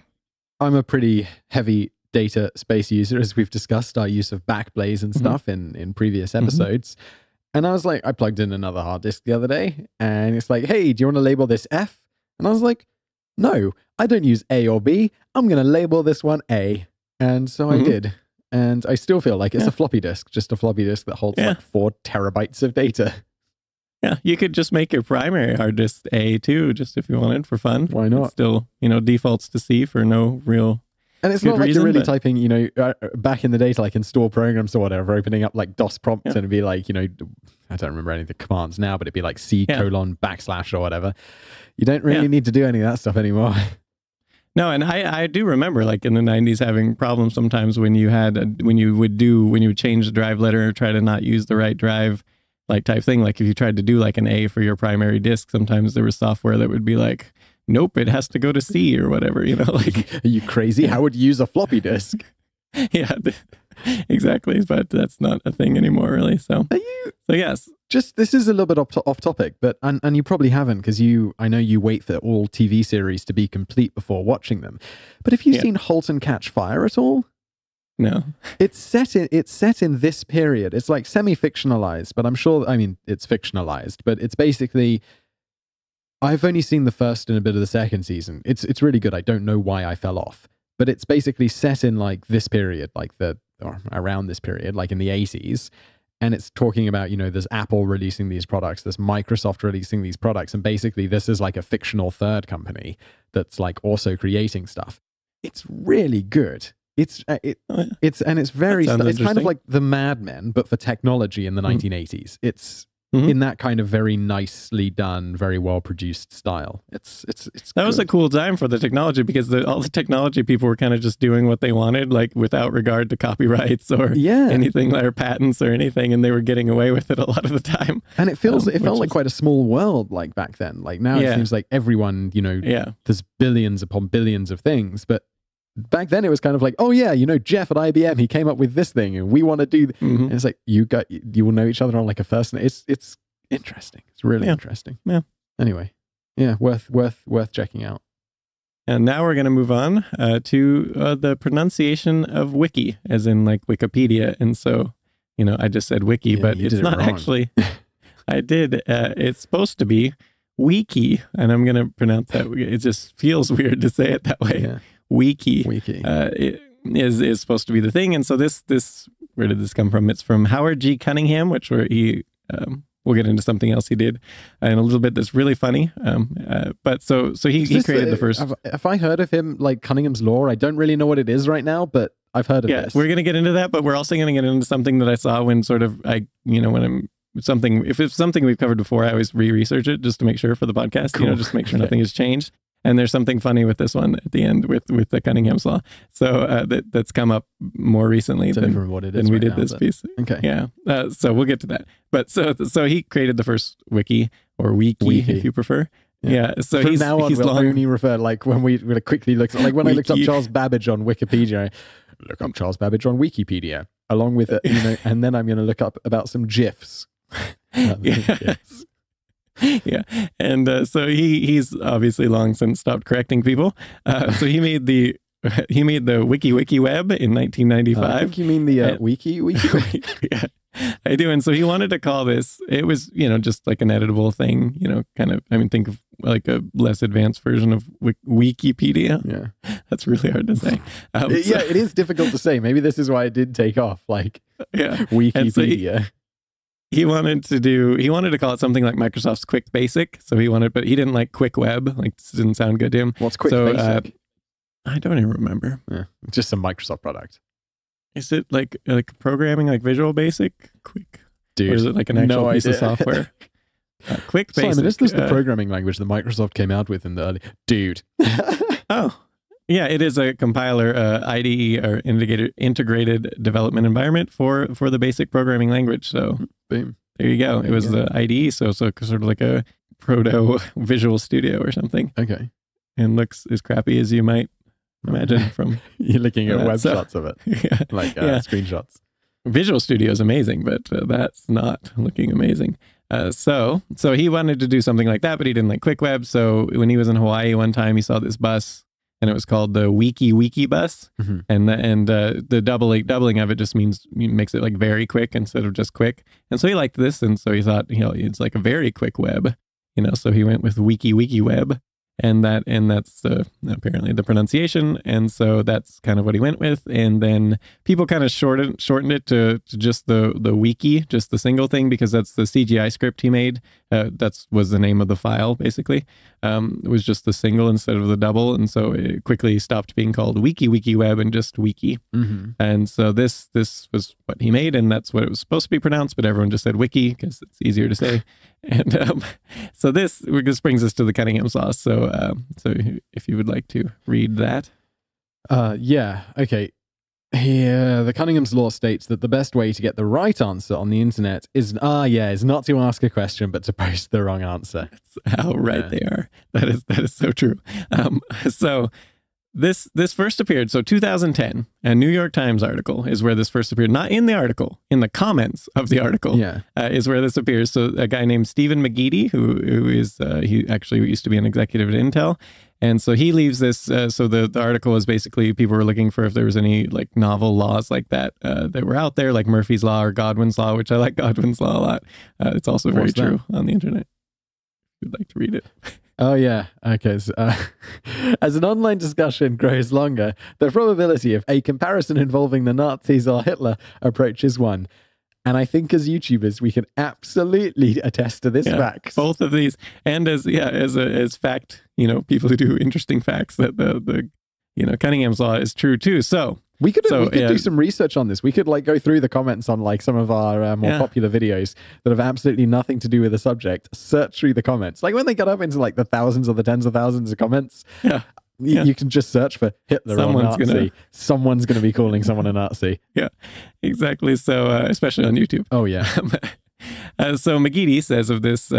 a pretty heavy data space user, as we've discussed our use of Backblaze and stuff in previous episodes. And I was like, I plugged in another hard disk the other day, and it's like, hey, do you want to label this F? And I was like, no, I don't use A or B. I'm going to label this one A. And so I did. And I still feel like it's a floppy disk, just a floppy disk that holds like 4 terabytes of data. Yeah, you could just make your primary hard disk A too, just if you wanted for fun. Why not? It still, defaults to C for no real And it's good not like reason, you're really but- typing, back in the day to like install programs or whatever, opening up like DOS prompts and it'd be like, I don't remember any of the commands now, but it'd be like C:\/ or whatever. You don't really need to do any of that stuff anymore. No, and I do remember like in the 90s having problems sometimes when you would change the drive letter or try to not use the right drive like type thing. Like if you tried to do like an A for your primary disk, sometimes there was software that would be like, nope, it has to go to C or whatever, like. Are you crazy? How would you use a floppy disk? Yeah, exactly. But that's not a thing anymore, really. So yes. This is a little bit off topic, but and you probably haven't because I know you wait for all TV series to be complete before watching them. But have you seen *Halt and Catch Fire* at all? No. It's set in this period. It's like semi-fictionalized, but I'm sure. I mean, it's fictionalized, but it's basically. I've only seen the first and a bit of the second season. It's really good. I don't know why I fell off, but it's basically set in like this period, or around this period, like in the 80s. And it's talking about, there's Apple releasing these products, there's Microsoft releasing these products. And basically this is like a fictional third company that's like also creating stuff. It's really good. It's very, it's kind of like the Mad Men, but for technology in the 1980s. It's in that kind of very nicely done, very well produced style. It's that was a cool time for the technology because all the technology people were kind of just doing what they wanted, like without regard to copyrights or anything or patents or anything, and they were getting away with it a lot of the time. And it felt like quite a small world like back then. Like now it seems like everyone, there's billions upon billions of things, but back then it was kind of like, Jeff at IBM, he came up with this thing and we want to do and it's like you will know each other on like a first name. It's interesting. It's really interesting. Yeah. Anyway, worth checking out. And now we're going to move on to the pronunciation of wiki, as in like Wikipedia. And so, I just said wiki, but it's not actually. I did. It's supposed to be Wiki, and I'm going to pronounce that. It just feels weird to say it that way. Yeah. Wiki is supposed to be the thing. And so this where did this come from? It's from Howard G. Cunningham, we'll get into something else he did in a little bit that's really funny. But so he created the first. Have I heard of him, like Cunningham's Law? I don't really know what it is right now, but I've heard of this. We're going to get into that, but we're also going to get into something that I saw when if it's something we've covered before, I always re-research it just to make sure for the podcast, just to make sure nothing has changed. And there's something funny with this one at the end with the Cunningham's Law. So that's come up more recently than what it is we did this piece. Okay. Yeah. So we'll get to that. But so he created the first wiki or wiki if you prefer. Yeah. So from now on, we'll only refer like when we quickly look, like when I looked up Charles Babbage on Wikipedia, I look up Charles Babbage on Wikipedia along with it, and then I'm going to look up about some GIFs. Yes. Yeah, and so he's obviously long since stopped correcting people. So he made the Wiki Web in 1995. I think you mean the Wiki. Yeah, I do. And so he wanted to call this. It was just like an editable thing. Think of like a less advanced version of Wikipedia. Yeah, that's really hard to say. It is difficult to say. Maybe this is why it did take off. Like Wikipedia. He wanted to call it something like Microsoft's Quick Basic. So but he didn't like Quick Web. Like, this didn't sound good to him. What's Quick Basic? I don't even remember. Yeah, just some Microsoft product. Is it like programming, like Visual Basic? Quick. Dude. Or is it like an actual piece of software? Quick Basic. Simon, is this the programming language that Microsoft came out with in the early... Dude. Oh. Yeah, it is a compiler, IDE, or integrated development environment for the basic programming language. So, boom, there you go. It was the IDE, so sort of like a proto Visual Studio or something. Okay, and looks as crappy as you might imagine from you're looking at web shots of it, screenshots. Visual Studio is amazing, but that's not looking amazing. So he wanted to do something like that, but he didn't like Quick Web. So when he was in Hawaii one time, he saw this bus. And it was called the Wiki bus, and the doubling of it just makes it like very quick instead of just quick. And so he liked this, and so he thought it's like a very quick web, So he went with Wiki Web, and that's apparently the pronunciation. And so that's kind of what he went with. And then people kind of shortened it to just the Wiki, just the single thing, because that's the CGI script he made was the name of the file, basically. It was just the single instead of the double. And so it quickly stopped being called Wiki Web and just Wiki. And so this was what he made, and that's what it was supposed to be pronounced, but everyone just said Wiki because it's easier to say. And so this brings us to the Cunningham's Law. So if you would like to read that. Yeah, okay. Here, the Cunningham's Law states that the best way to get the right answer on the internet is not to ask a question, but to post the wrong answer. That's how right they are. That is so true. So this first appeared, so 2010, a New York Times article is where this first appeared. Not in the article, in the comments of the article is where this appears. So a guy named Stephen McGeady, who is, he actually used to be an executive at Intel. And so he leaves this, so the article was basically people were looking for if there was any like novel laws like that that were out there, like Murphy's Law or Godwin's Law, which I like Godwin's Law a lot. It's also very true on the internet. If you'd like to read it. Oh, yeah. Okay. So, as an online discussion grows longer, the probability of a comparison involving the Nazis or Hitler approaches 1. And I think as YouTubers, we can absolutely attest to this fact. Both of these, and as fact, people who do interesting facts, that the Cunningham's Law is true too. So we could do some research on this. We could go through the comments on some of our more popular videos that have absolutely nothing to do with the subject. Search through the comments, like when they get up into the thousands or the tens of thousands of comments. You can just search for Hitler or Nazi. Someone's going to be calling someone a Nazi. Yeah, exactly. So, especially on YouTube. Oh, yeah. So McGeady says of this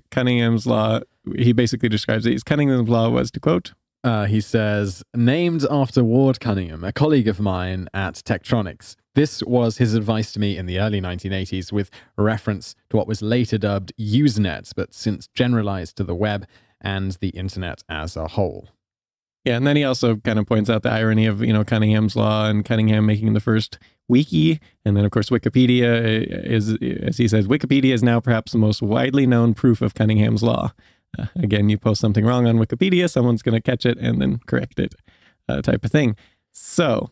Cunningham's Law, he basically describes it as Cunningham's Law was, to quote, he says, named after Ward Cunningham, a colleague of mine at Tektronix. This was his advice to me in the early 1980s with reference to what was later dubbed Usenet, but since generalized to the web and the internet as a whole. Yeah, and then he also kind of points out the irony of, Cunningham's Law and Cunningham making the first wiki. And then, of course, Wikipedia is, as he says, Wikipedia is now perhaps the most widely known proof of Cunningham's Law. Again, you post something wrong on Wikipedia, someone's going to catch it and then correct it, type of thing. So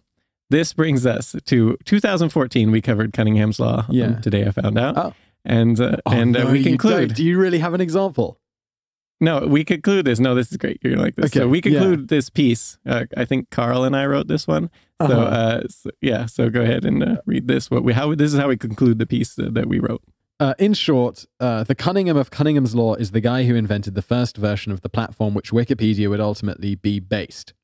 this brings us to 2014. We covered Cunningham's Law. Today I found out. Oh. And we conclude. Do you really have an example? No, we conclude this. No, this is great. You're going to like this. Okay, so we conclude this piece. I think Carl and I wrote this one. So go ahead and read this. This is how we conclude the piece that we wrote. In short, the Cunningham of Cunningham's Law is the guy who invented the first version of the platform which Wikipedia would ultimately be based.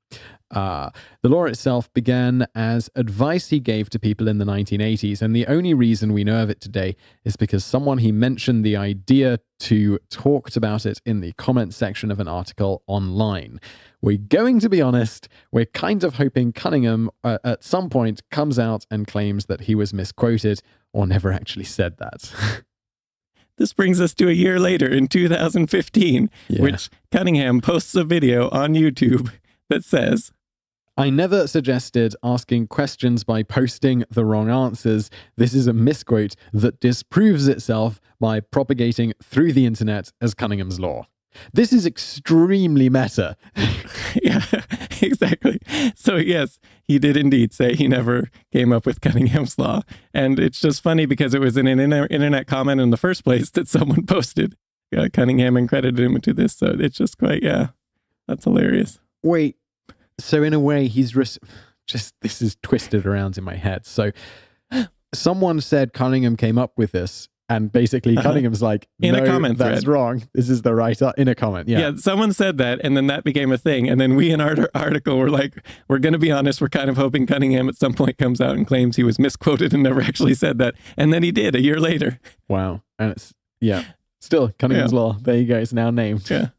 The law itself began as advice he gave to people in the 1980s, and the only reason we know of it today is because someone he mentioned the idea to talked about it in the comment section of an article online. We're going to be honest, we're kind of hoping Cunningham at some point comes out and claims that he was misquoted or never actually said that. This brings us to a year later in 2015, which Cunningham posts a video on YouTube that says, I never suggested asking questions by posting the wrong answers. This is a misquote that disproves itself by propagating through the internet as Cunningham's Law. This is extremely meta. Yeah, exactly. So yes, he did indeed say he never came up with Cunningham's Law. And it's just funny because it was in an internet comment in the first place that someone posted Cunningham and credited him to this. So it's just quite, that's hilarious. Wait, so in a way, he's this is twisted around in my head. So someone said Cunningham came up with this, and basically Cunningham's like, in a comment that's thread. Wrong. This is the right, in a comment. Yeah, someone said that, and then that became a thing. And then we in our article were like, we're going to be honest, we're kind of hoping Cunningham at some point comes out and claims he was misquoted and never actually said that. And then he did a year later. Wow. And it's, still Cunningham's Law. There you go. It's now named. Yeah.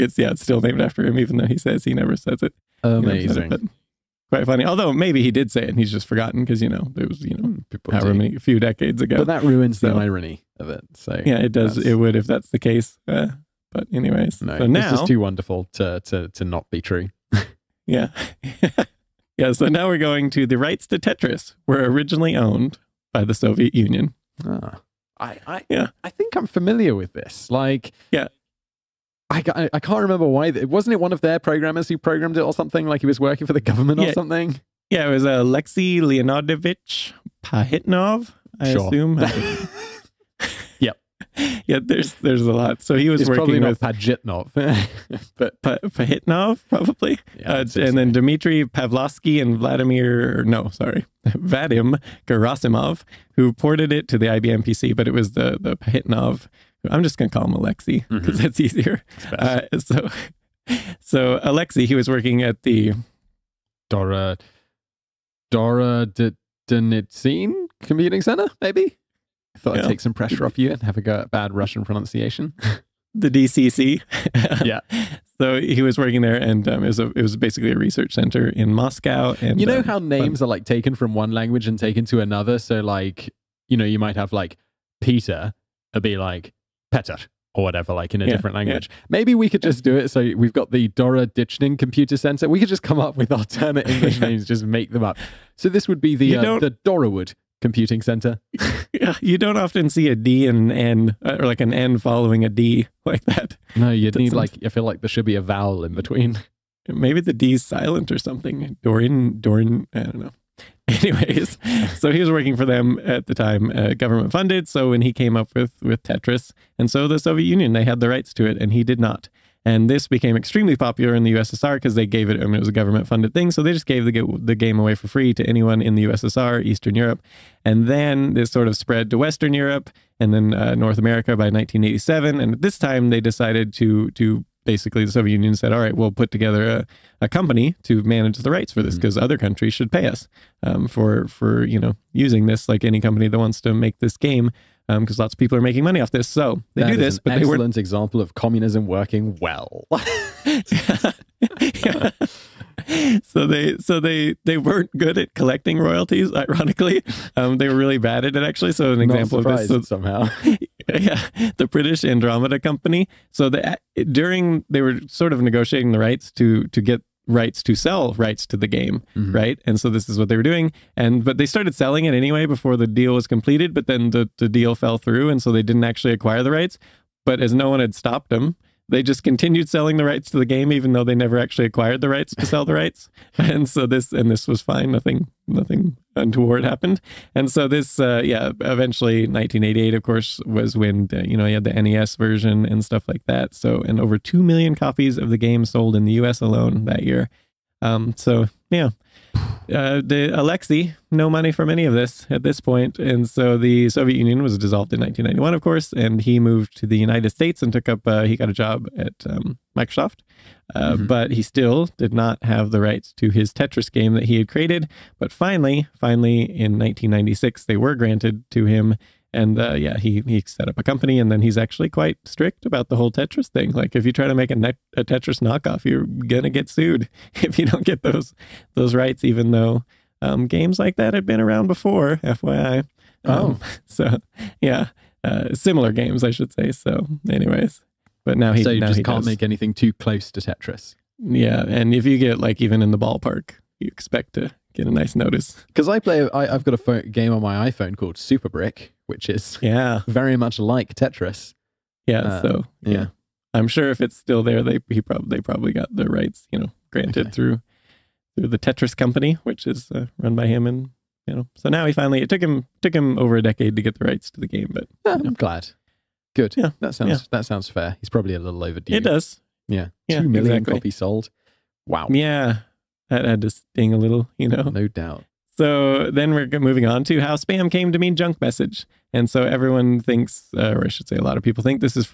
It's still named after him, even though he says he never says it. Amazing. But quite funny. Although maybe he did say it and he's just forgotten because, there was, a few decades ago. But that ruins the irony of it. So yeah, it does. It would if that's the case. But anyways. No, so now, this is too wonderful to not be true. Yeah. Yeah, so now we're going to the rights to Tetris were originally owned by the Soviet Union. I think I'm familiar with this. I can't remember why. Wasn't it one of their programmers who programmed it or something? Like he was working for the government or something? Yeah, it was Alexei Leonidovich Pahitnov, I assume. Yep. Yeah, there's a lot. So he was It's working probably not with Pajitnov, but Pahitnov, probably. Yeah, And then Dmitry Pavlovsky and Vadim Gerasimov, who ported it to the IBM PC, but it was the Pahitnov. I'm just going to call him Alexei because that's easier. So Alexei, he was working at the Dora Denitsyn Computing Center, maybe? I thought I'd take some pressure off you and have a go at bad Russian pronunciation. The DCC. Yeah. So he was working there, and it was basically a research center in Moscow. And you know how names are like taken from one language and taken to another? So like, you might have like Peter, it'd be like Petr or whatever, like in a different language. Maybe we could just do it. So we've got the Dora Dichning Computer Center. We could just come up with alternate English names, just make them up. So this would be the Dorawood Computing Center. Yeah, you don't often see a D and an N, or like an N following a D like that. No, you'd need I feel like there should be a vowel in between. Maybe the D is silent or something. Doran, I don't know. Anyways, so he was working for them at the time, government funded. So when he came up with Tetris, and so the Soviet Union, they had the rights to it and he did not. And this became extremely popular in the USSR because they gave it, it was a government funded thing. So they just gave the game away for free to anyone in the USSR, Eastern Europe. And then this sort of spread to Western Europe and then North America by 1987. And at this time they decided to basically, the Soviet Union said, all right, we'll put together a company to manage the rights for this because other countries should pay us for using this, like any company that wants to make this game, because lots of people are making money off this. So they do this, but they weren't. Excellent example of communism working well. Yeah. So they weren't good at collecting royalties, ironically. They were really bad at it, actually. So an example of this somehow. Yeah, the British Andromeda Company. So they were sort of negotiating the rights to get rights to sell rights to the game, right? And so this is what they were doing. But they started selling it anyway before the deal was completed, but then the deal fell through, and so they didn't actually acquire the rights. But as no one had stopped them, they just continued selling the rights to the game, even though they never actually acquired the rights to sell the rights. And so this was fine. Nothing untoward happened. And so this, eventually 1988, of course, was when, you had the NES version and stuff like that. So, and over 2 million copies of the game sold in the US alone that year. The Alexei, no money from any of this at this point. And so the Soviet Union was dissolved in 1991, of course, and he moved to the United States and he got a job at Microsoft. But he still did not have the rights to his Tetris game that he had created. But finally, in 1996, they were granted to him. And he set up a company, and then he's actually quite strict about the whole Tetris thing. Like if you try to make a Tetris knockoff, you're gonna get sued if you don't get those rights, even though games like that had been around before, FYI. Similar games, I should say. So anyways, but now he can't make anything too close to Tetris. Yeah, and if you get like even in the ballpark, you expect to get a nice notice. Because I've got a game on my iPhone called Super Brick, which is very much like Tetris. Yeah, I'm sure if it's still there, they probably got the rights, granted through the Tetris company, which is run by him, and so now it took him over a decade to get the rights to the game, but I'm glad. Good. Yeah, that sounds fair. He's probably a little overdue. It does. Yeah, 2 million copies sold. Wow. Yeah, that had to sting a little, No doubt. So then we're moving on to how spam came to mean junk message. And so everyone thinks, or I should say a lot of people think this is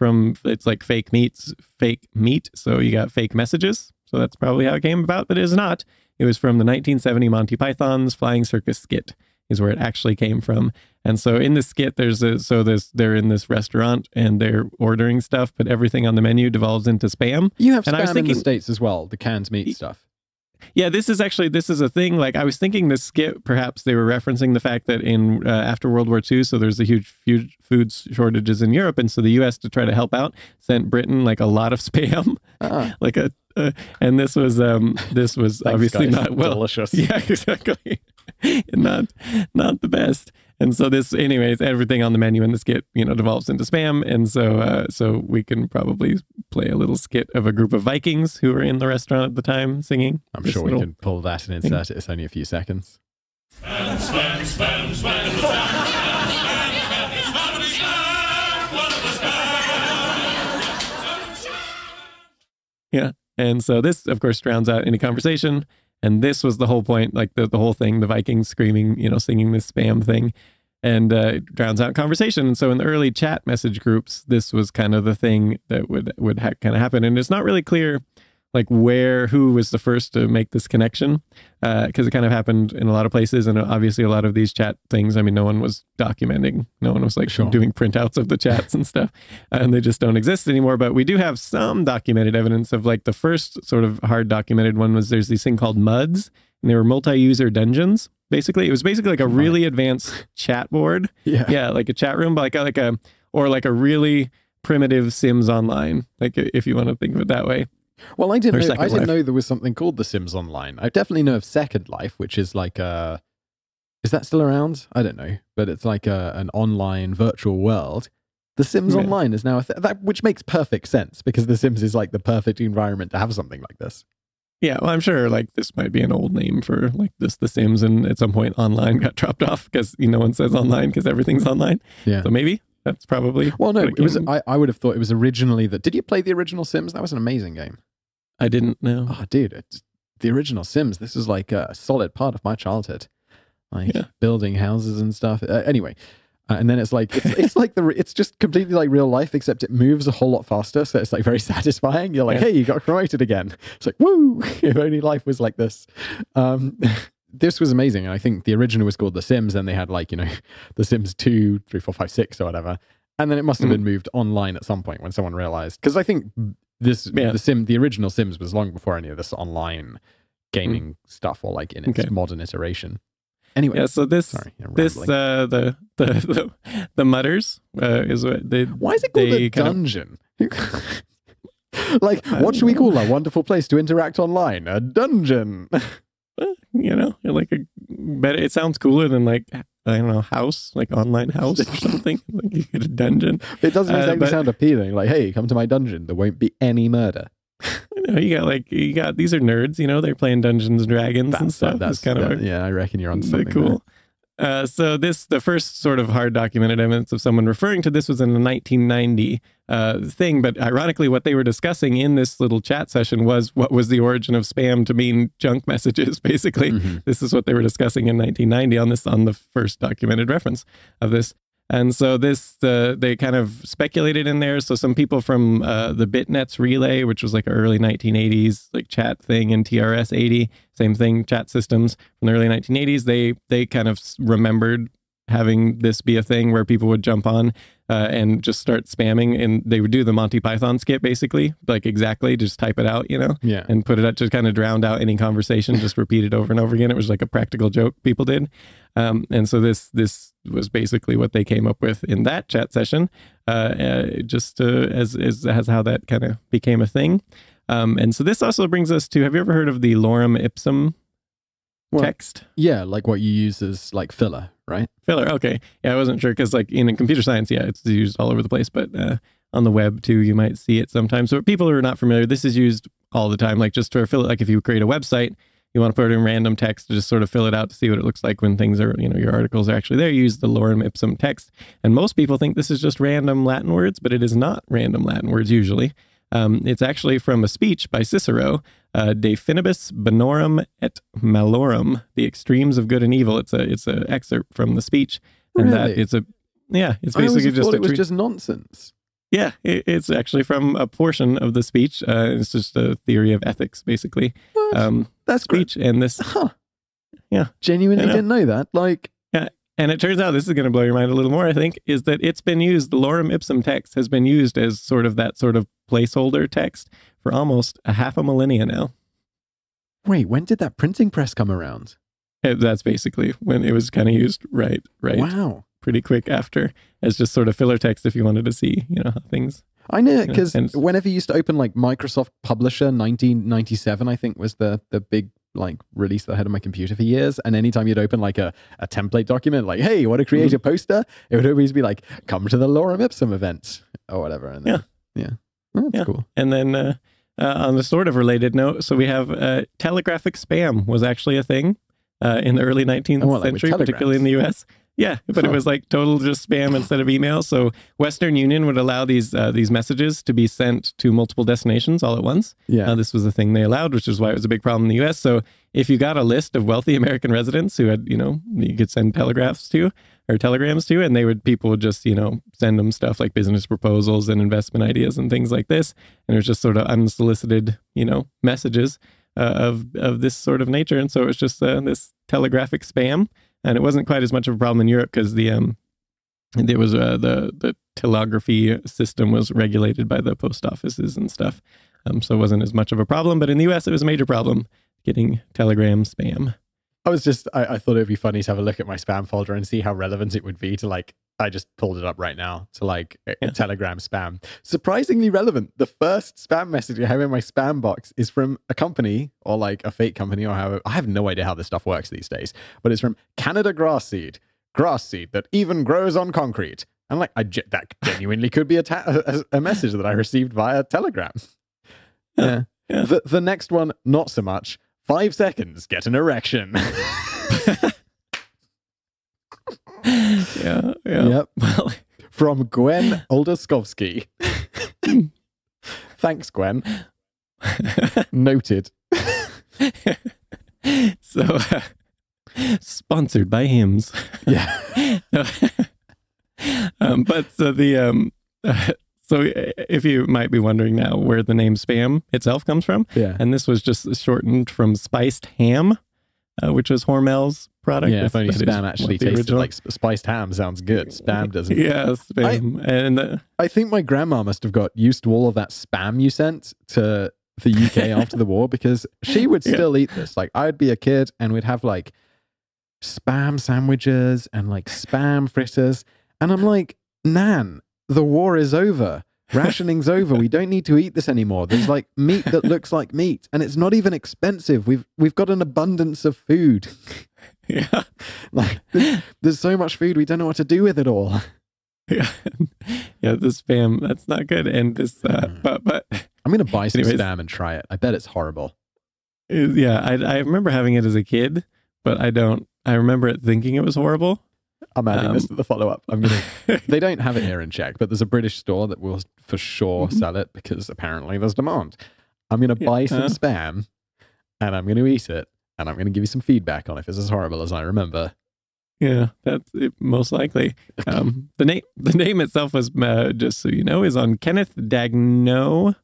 it's like fake meat. So you got fake messages. So that's probably how it came about, but it is not. It was from the 1970 Monty Python's Flying Circus skit is where it actually came from. And so in the skit, they're in this restaurant and they're ordering stuff, but everything on the menu devolves into spam. You have spam in the States as well, the canned meat stuff. Yeah, this is a thing. Like I was thinking this skit, perhaps they were referencing the fact that in after World War II, so there's a huge food shortages in Europe. And so the US, to try to help out, sent Britain like a lot of spam, and this was Thanks, obviously guys. not well. Delicious. Yeah, exactly. not the best. And so anyways, everything on the menu in the skit, devolves into spam. And so we can probably play a little skit of a group of Vikings who were in the restaurant at the time singing. I'm sure we can pull that and insert it. It's only a few seconds. Spam, spam, spam, spam, spam, spam, spam, spam, spam, spam, spam, Yeah. And so this, of course, drowns out any conversation. And this was the whole point, like the whole thing, the Vikings screaming, singing this spam thing, and drowns out conversation. And so in the early chat message groups, this was kind of the thing that would kind of happen. And it's not really clear like who was the first to make this connection, because it kind of happened in a lot of places. And obviously a lot of these chat things, I mean, no one was documenting, no one was like doing printouts of the chats and stuff, and they just don't exist anymore. But we do have some documented evidence of like the first sort of hard documented one was there's this thing called MUDs, and they were multi-user dungeons. Basically, it was basically like a really advanced chat board. Yeah, like a chat room, but like a really primitive Sims Online, like if you want to think of it that way. Well, I didn't know there was something called The Sims Online. I definitely know of Second Life, which is like is that still around? I don't know, but it's like an online virtual world. The Sims Online is now which makes perfect sense because The Sims is like the perfect environment to have something like this. Yeah, well, I'm sure like this might be an old name for like this The Sims, and at some point online got dropped off because no one says online because everything's online. Yeah, so maybe. That's probably... Well, no, it was. I would have thought it was originally that... Did you play the original Sims? That was an amazing game. I didn't know. Oh, dude, the original Sims, this is like a solid part of my childhood. Like building houses and stuff. Anyway, and then it's like, it's just completely like real life, except it moves a whole lot faster. So it's like very satisfying. You're like, hey, you got promoted again. It's like, woo, if only life was like this. This was amazing. And I think the original was called The Sims. And they had like, The Sims 2, 3, 4, 5, 6 or whatever. And then it must have been moved online at some point when someone realized. Because I think the original Sims was long before any of this online gaming stuff or like in its modern iteration. Anyway. Yeah, so the mutters is what they... Why is it called a dungeon? Like, what should we call a wonderful place to interact online? A dungeon. Like it sounds cooler than like, I don't know, house, like online house or something. Like you get a dungeon. It doesn't exactly sound appealing. Like, hey, come to my dungeon. There won't be any murder. You got these are nerds, they're playing Dungeons and Dragons and stuff. That's kind of I reckon you're on something cool. So the first sort of hard documented evidence of someone referring to this was in the 1990 thing. But ironically, what they were discussing in this little chat session was what was the origin of spam to mean junk messages. Basically, this is what they were discussing in 1990 on the first documented reference of this. And so they kind of speculated in there. So some people from the BitNets Relay, which was like an early 1980s like chat thing, and TRS-80, same thing, chat systems from the early 1980s, they kind of remembered having this be a thing where people would jump on and just start spamming, and they would do the Monty Python skit basically, like exactly, just type it out, and put it out, just kind of drowned out any conversation, just repeat it over and over again. It was like a practical joke people did. And so this was basically what they came up with in that chat session, just as how that kind of became a thing. And so this also brings us to, have you ever heard of the lorem ipsum text? Yeah, like what you use as like filler, right? Filler, okay. Yeah, I wasn't sure because like in computer science, it's used all over the place, but on the web too, you might see it sometimes. So people who are not familiar, this is used all the time, like just to fill it, like if you create a website, you want to put in random text to just sort of fill it out to see what it looks like when things are, your articles are actually there. You use the lorem ipsum text. And most people think this is just random Latin words, but it is not random Latin words usually. It's actually from a speech by Cicero, De Finibus Bonorum et Malorum, the extremes of good and evil. It's a excerpt from the speech. And really? It's basically just it was just nonsense. Yeah, it's actually from a portion of the speech. It's just a theory of ethics, basically. That's speech great. And this. Yeah. Genuinely didn't know that. Like, yeah. And it turns out, this is going to blow your mind a little more, I think, is that it's been used, the lorem ipsum text has been used as sort of that sort of placeholder text for almost a half a millennia now. Wait, when did that printing press come around? That's basically when it was kind of used, right. Wow. Pretty quick after, as just sort of filler text if you wanted to see, how things. I know, because whenever you used to open like Microsoft Publisher 1997, I think was the big like release that I had on my computer for years. And anytime you'd open like a template document, like, hey, you want to create a poster? It would always be like, come to the lorem ipsum event or whatever. And then, well, that's cool. And then on the sort of related note, so we have telegraphic spam was actually a thing in the early 19th century, particularly in the US. Yeah, but it was like total just spam instead of email. So Western Union would allow these messages to be sent to multiple destinations all at once. Yeah. This was the thing they allowed, which is why it was a big problem in the U.S. So if you got a list of wealthy American residents who had, you could send telegrams to, and people would just, send them stuff like business proposals and investment ideas and things like this. And it was just sort of unsolicited, messages of this sort of nature. And so it was just this telegraphic spam. And it wasn't quite as much of a problem in Europe because the telegraphy system was regulated by the post offices and stuff. So it wasn't as much of a problem. But in the US, it was a major problem getting telegram spam. I thought it'd be funny to have a look at my spam folder and see how relevant it would be to I just pulled it up right now to a Telegram spam. Surprisingly relevant. The first spam message I have in my spam box is from a company or a fake company or however. I have no idea how this stuff works these days, but it's from Canada grass seed that even grows on concrete. And that genuinely could be a message that I received via Telegram. Yeah. The next one, not so much. 5 seconds, get an erection. Yeah. Yep. Well, from Gwen Oldaskovsky. Thanks, Gwen. Noted. So, sponsored by hymns. Yeah. But so if you might be wondering now where the name spam itself comes from, and this was just shortened from spiced ham, which was Hormel's product. Yeah, if only spam actually tasted like spiced ham sounds good. Spam doesn't. Yeah, spam. I think my grandma must have got used to all of that spam you sent to the UK after the war because she would still eat this. I'd be a kid and we'd have spam sandwiches and spam fritters. And I'm like, Nan, the war is over. Rationing's over. We don't need to eat this anymore. There's meat that looks like meat, and it's not even expensive. We've got an abundance of food. Yeah, there's so much food we don't know what to do with it all. Yeah, the spam that's not good. And this, but I'm gonna buy some spam and try it. I bet it's horrible. Yeah, I remember having it as a kid, but I remember it thinking it was horrible. I'm adding this to the follow-up. They don't have it here in Czech, but there's a British store that will for sure sell it because apparently there's demand. I'm going to buy some spam and I'm going to eat it and I'm going to give you some feedback on if it's as horrible as I remember. Yeah, that's it, most likely. The name itself was, just so you know, is on Kenneth Daigneault.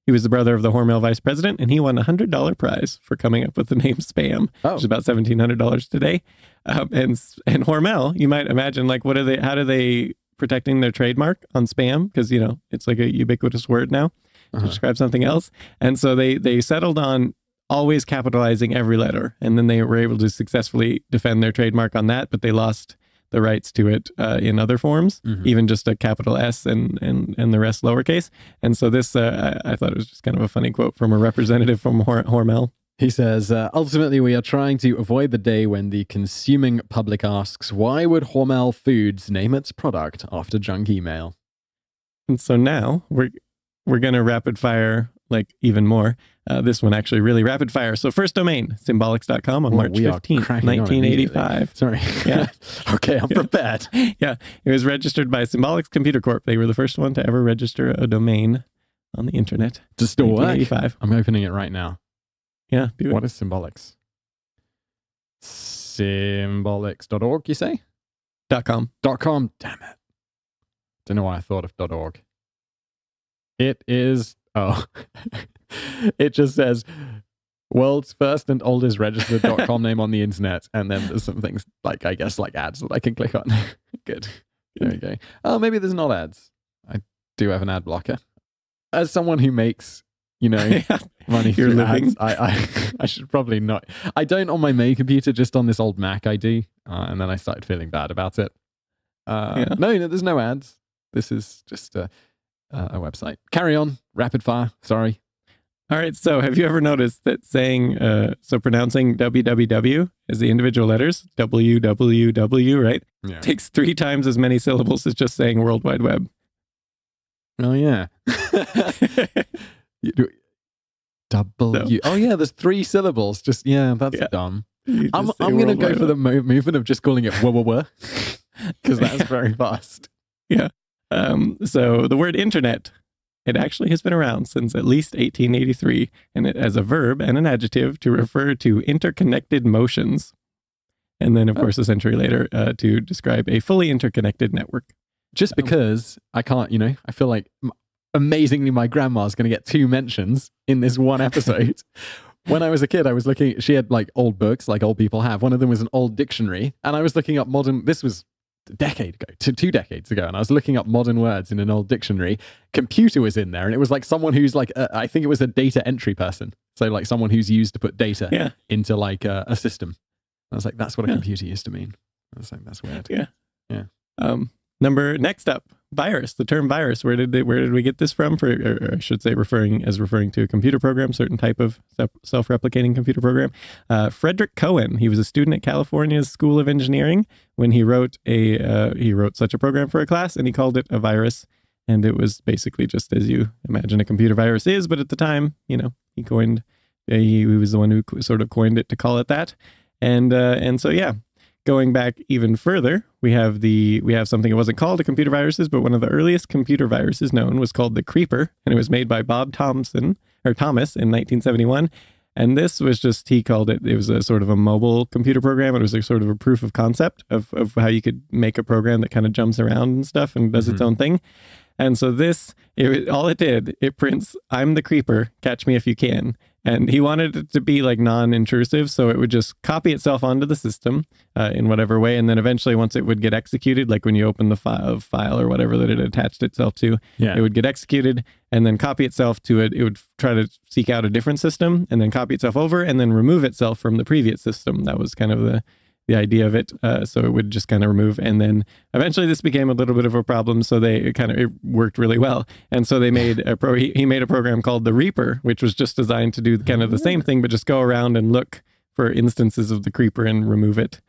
He was the brother of the Hormel vice president, and he won a $100 prize for coming up with the name Spam, which is about $1,700 today. And Hormel, you might imagine, how do they protecting their trademark on Spam? Because, it's like a ubiquitous word now to describe something else. And so they settled on always capitalizing every letter. And then they were able to successfully defend their trademark on that, but they lost the rights to it in other forms, even just a capital S and the rest lowercase. And so this, I thought it was just kind of a funny quote from a representative from Hormel. He says, ultimately, we are trying to avoid the day when the consuming public asks, why would Hormel Foods name its product after junk email? And so now we're going to rapid fire even more. This one actually really rapid fire. So first domain, symbolics.com on March 15th, 1985. Sorry. Yeah. Okay, I'm prepared. Yeah. It was registered by Symbolics Computer Corp. They were the first one to ever register a domain on the internet. Does it still work? 1985. I'm opening it right now. Yeah. Do it. What is Symbolics? Symbolics.org, you say? .com. .com. Damn it. Don't know why I thought of .org. It is... Oh, it just says world's first and oldest registered .com name on the internet. And then there's some things I guess ads that I can click on. Good. There we go. Oh, maybe there's not ads. I do have an ad blocker. As someone who makes, money through ads, I should probably not. I don't on my main computer, just on this old Mac I do. And then I started feeling bad about it. No, there's no ads. This is just a website. Carry on. Rapid fire. Sorry. All right. So have you ever noticed that pronouncing www as the individual letters, www, right? Yeah. Takes 3 times as many syllables as just saying World Wide Web. Oh, yeah. Oh, yeah. There's 3 syllables. Just, that's dumb. I'm going to go for the movement of just calling it wah, because that's very fast. Yeah. So the word internet, it actually has been around since at least 1883, and it as a verb and an adjective to refer to interconnected motions. And then, of course, a century later, to describe a fully interconnected network. Just because I can't, I feel like amazingly my grandma's going to get 2 mentions in this one episode. When I was a kid, I was looking, she had like old books, like old people have. One of them was an old dictionary, and I was looking up this was a decade ago, 2 decades ago, and I was looking up modern words in an old dictionary. Computer was in there, and it was like someone who's like, I think it was a data entry person. So like someone who's used to put data into like a system. I was like, that's what a computer used to mean. I was like, that's weird. Yeah. Next up, virus. The term virus. Where did we get this from? Or I should say, referring to a computer program, certain type of self-replicating computer program. Frederick Cohen. He was a student at California's School of Engineering when he wrote such a program for a class, and he called it a virus. And it was basically just as you imagine a computer virus is, but at the time, he was the one who sort of coined it to call it that. And so, yeah, going back even further, we have something that wasn't called a computer viruses, but one of the earliest computer viruses known was called the Creeper, and it was made by Bob Thomas in 1971. And this was just, he called it was a sort of a mobile computer program. It was a sort of a proof of concept of how you could make a program that kind of jumps around and stuff and does its own thing. And so it prints, "I'm the Creeper, catch me if you can." And he wanted it to be like non-intrusive, so it would just copy itself onto the system in whatever way. And then eventually, once it would get executed, like when you open the file or whatever that it attached itself to, it would get executed and then copy itself to it. It would try to seek out a different system and then copy itself over and then remove itself from the previous system. That was kind of the idea of it. So it would just kind of remove. And then eventually this became a little bit of a problem. So it worked really well. And so they made he made a program called the Reaper, which was just designed to do kind of the same thing, but just go around and look for instances of the Creeper and remove it.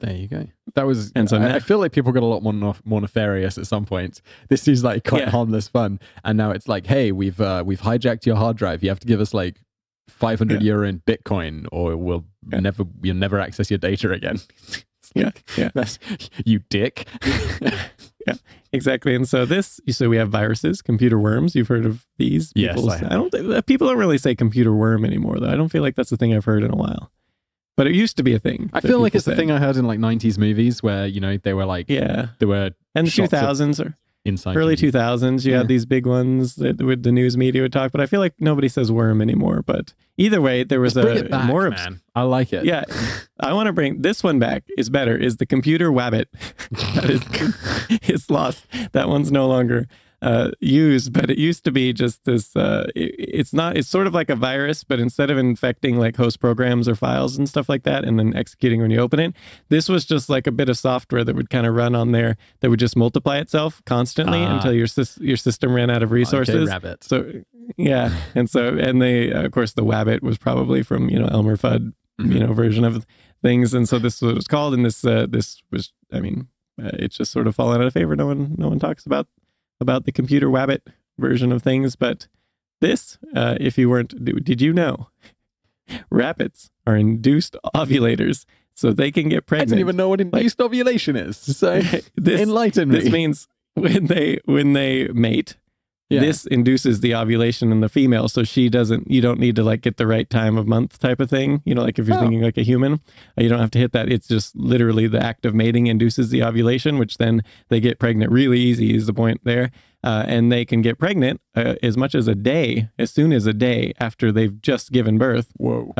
There you go. That was, and so I feel like people got a lot more nefarious at some point. This is like quite harmless fun. And now it's like, hey, we've hijacked your hard drive. You have to give us like 500 euro in Bitcoin, or you'll never access your data again. That's, you dick. Yeah, exactly. And so we have viruses, computer worms. You've heard of these? Yes, People don't really say computer worm anymore, though. I don't feel like that's a thing I've heard in a while. But it used to be a thing. I feel like it's a thing I heard in like 90s movies where, they were like, there were, and the 2000s or inside early 2000s, you had these big ones that the news media would talk, but I feel like nobody says worm anymore. But either way, there was man. I like it. Yeah, I want to bring this one back. Is better. Is the computer wabbit? It's lost. That one's no longer used, but it used to be just this. It's sort of like a virus, but instead of infecting like host programs or files and stuff like that, and then executing when you open it, this was just like a bit of software that would kind of run on there that would just multiply itself constantly until your system ran out of resources. Okay, rabbit. So yeah, and they of course the wabbit was probably from Elmer Fudd version of things, and so this was what it was called, and this was it's just sort of fallen out of favor. No one talks about the computer wabbit version of things, but this, if you weren't, did you know rabbits are induced ovulators, so they can get pregnant? I didn't even know what induced ovulation is, so enlighten me. This means when they mate, this induces the ovulation in the female, so you don't need to like get the right time of month type of thing. Like if you're thinking like a human, you don't have to hit that. It's just literally the act of mating induces the ovulation, which then they get pregnant really easy is the point there. And they can get pregnant as soon as a day after they've just given birth. Whoa.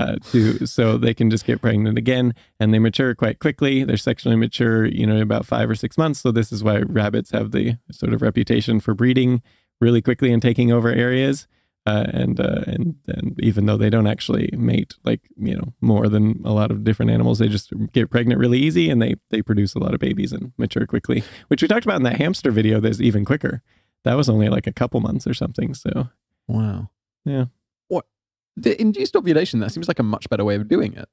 So they can just get pregnant again, and they mature quite quickly. They're sexually mature, about 5 or 6 months. So this is why rabbits have the sort of reputation for breeding really quickly and taking over areas. And even though they don't actually mate more than a lot of different animals, they just get pregnant really easy, and they produce a lot of babies and mature quickly, which we talked about in that hamster video. That's even quicker. That was only like a couple months or something. So wow. Yeah. What the induced ovulation? That seems like a much better way of doing it.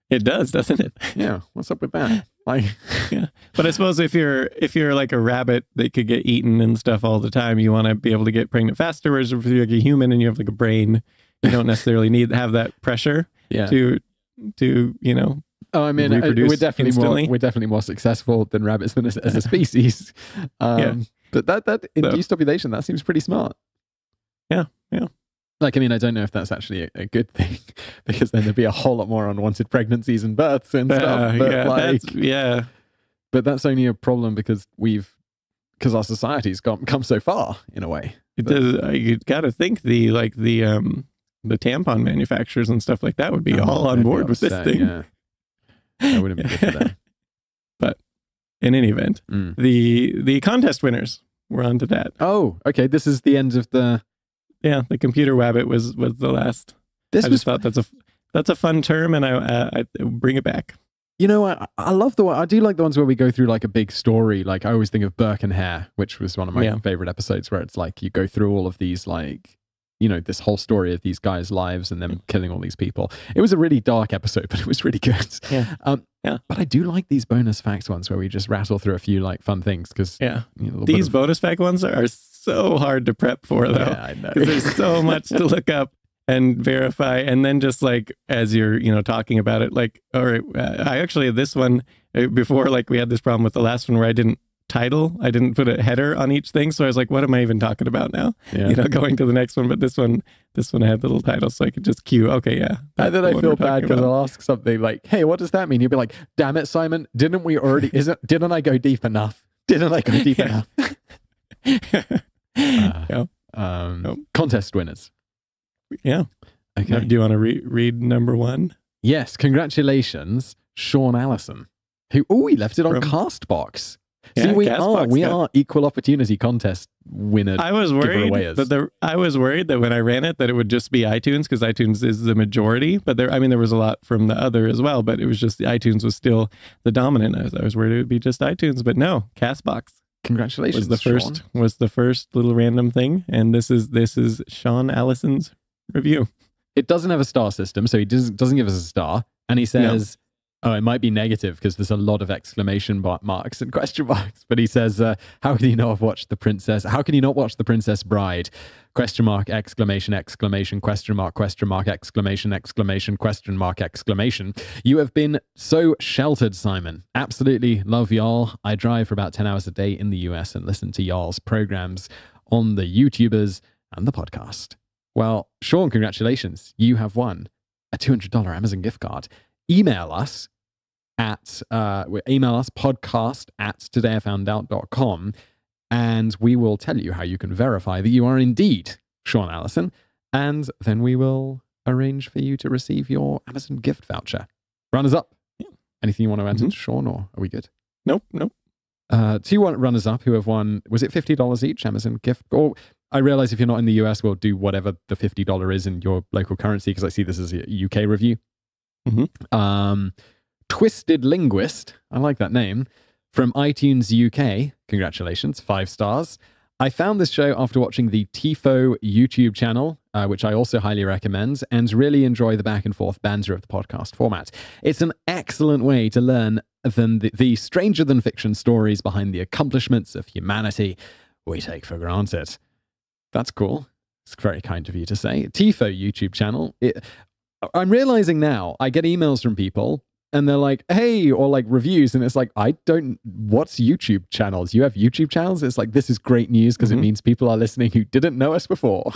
It does, doesn't it? Yeah. What's up with that? Yeah. But I suppose if you're like a rabbit that could get eaten and stuff all the time, you want to be able to get pregnant faster. Whereas if you're like a human and you have like a brain, you don't necessarily need to have that pressure to Oh, I mean, reproduce instantly. We're definitely more successful than rabbits as a species. But that induced ovulation, that seems pretty smart. Yeah. Like, I mean, I don't know if that's actually a good thing, because then there'd be a whole lot more unwanted pregnancies and births and stuff. But but that's only a problem because our society's come so far in a way. It does. You got to think the tampon manufacturers and stuff like that would be all on board with this thing. Yeah. That wouldn't be good for them. But in any event, the contest winners, we're on to that. Oh, okay. This is the end of the... Yeah, the computer wabbit was the last. I just thought that's a fun term, and I bring it back. You know, I love I do like the ones where we go through like a big story. Like I always think of Burke and Hare, which was one of my favorite episodes, where it's like you go through all of these, like, you know, this whole story of these guys' lives and them killing all these people. It was a really dark episode, but it was really good. Yeah. But I do like these bonus facts ones where we just rattle through a few like fun things, because these bonus fact ones are so hard to prep for, though. Yeah, I know. Because there's so much to look up and verify, and then just like as you're talking about it, like, all right, I actually, this one before, like, we had this problem with the last one where I didn't put a header on each thing, so I was like, what am I even talking about now? Going to the next one. But this one had little titles, so I could just cue, okay, yeah. And then I feel bad because I'll ask something like, hey, what does that mean? You'll be like, damn it, Simon, didn't I go deep enough? Didn't I go deep enough? Contest winners. Yeah. Okay. Do you want to read number one? Yes. Congratulations, Sean Allison, who he left it on Castbox. Yeah, See, we are equal opportunity contest winner. I was worried that when I ran it, that it would just be iTunes, because iTunes is the majority. But there was a lot from the other as well. But it was just iTunes was still the dominant. I was worried it would be just iTunes, but no, Castbox. Congratulations, was the first little random thing, and this is Sean Allison's review. It doesn't have a star system, so he doesn't give us a star, and he says, "Oh, it might be negative because there's a lot of exclamation marks and question marks." But he says, "How can you not have watched The Princess? How can you not watch The Princess Bride? Question mark, exclamation, exclamation, question mark, exclamation, exclamation, question mark, exclamation. You have been so sheltered, Simon. Absolutely love y'all. I drive for about 10 hours a day in the US and listen to y'all's programs on the YouTubers and the podcast." Well, Sean, congratulations. You have won a $200 Amazon gift card. Email us podcast@todayifoundout.com, and we will tell you how you can verify that you are indeed Sean Allison, and then we will arrange for you to receive your Amazon gift voucher. Runners up. Anything you want to add to Sean, or are we good? Nope. Two runners up who have won, was it $50 each Amazon gift? Or I realize if you're not in the US, we'll do whatever the $50 is in your local currency, because I see this is a UK review. Twisted Linguist, I like that name, from iTunes UK. Congratulations, 5 stars. I found this show after watching the TIFO YouTube channel, which I also highly recommend, and really enjoy the back and forth banter of the podcast format. It's an excellent way to learn the stranger than fiction stories behind the accomplishments of humanity we take for granted. That's cool. It's very kind of you to say. TIFO YouTube channel. I'm realizing now, I get emails from people and they're like, hey, or like reviews. And it's like, what's YouTube channels? You have YouTube channels? It's like, this is great news because it means people are listening who didn't know us before.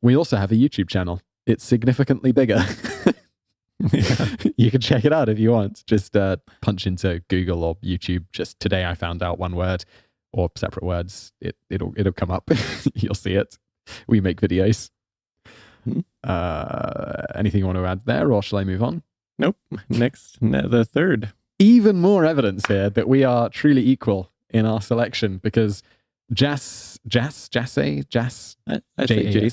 We also have a YouTube channel. It's significantly bigger. You can check it out if you want. Just punch into Google or YouTube, just Today I Found Out, one word, or separate words. It'll come up. You'll see it. We make videos. Anything you want to add there, or shall I move on? Nope. Next, the third. Even more evidence here that we are truly equal in our selection, because Jace. Okay,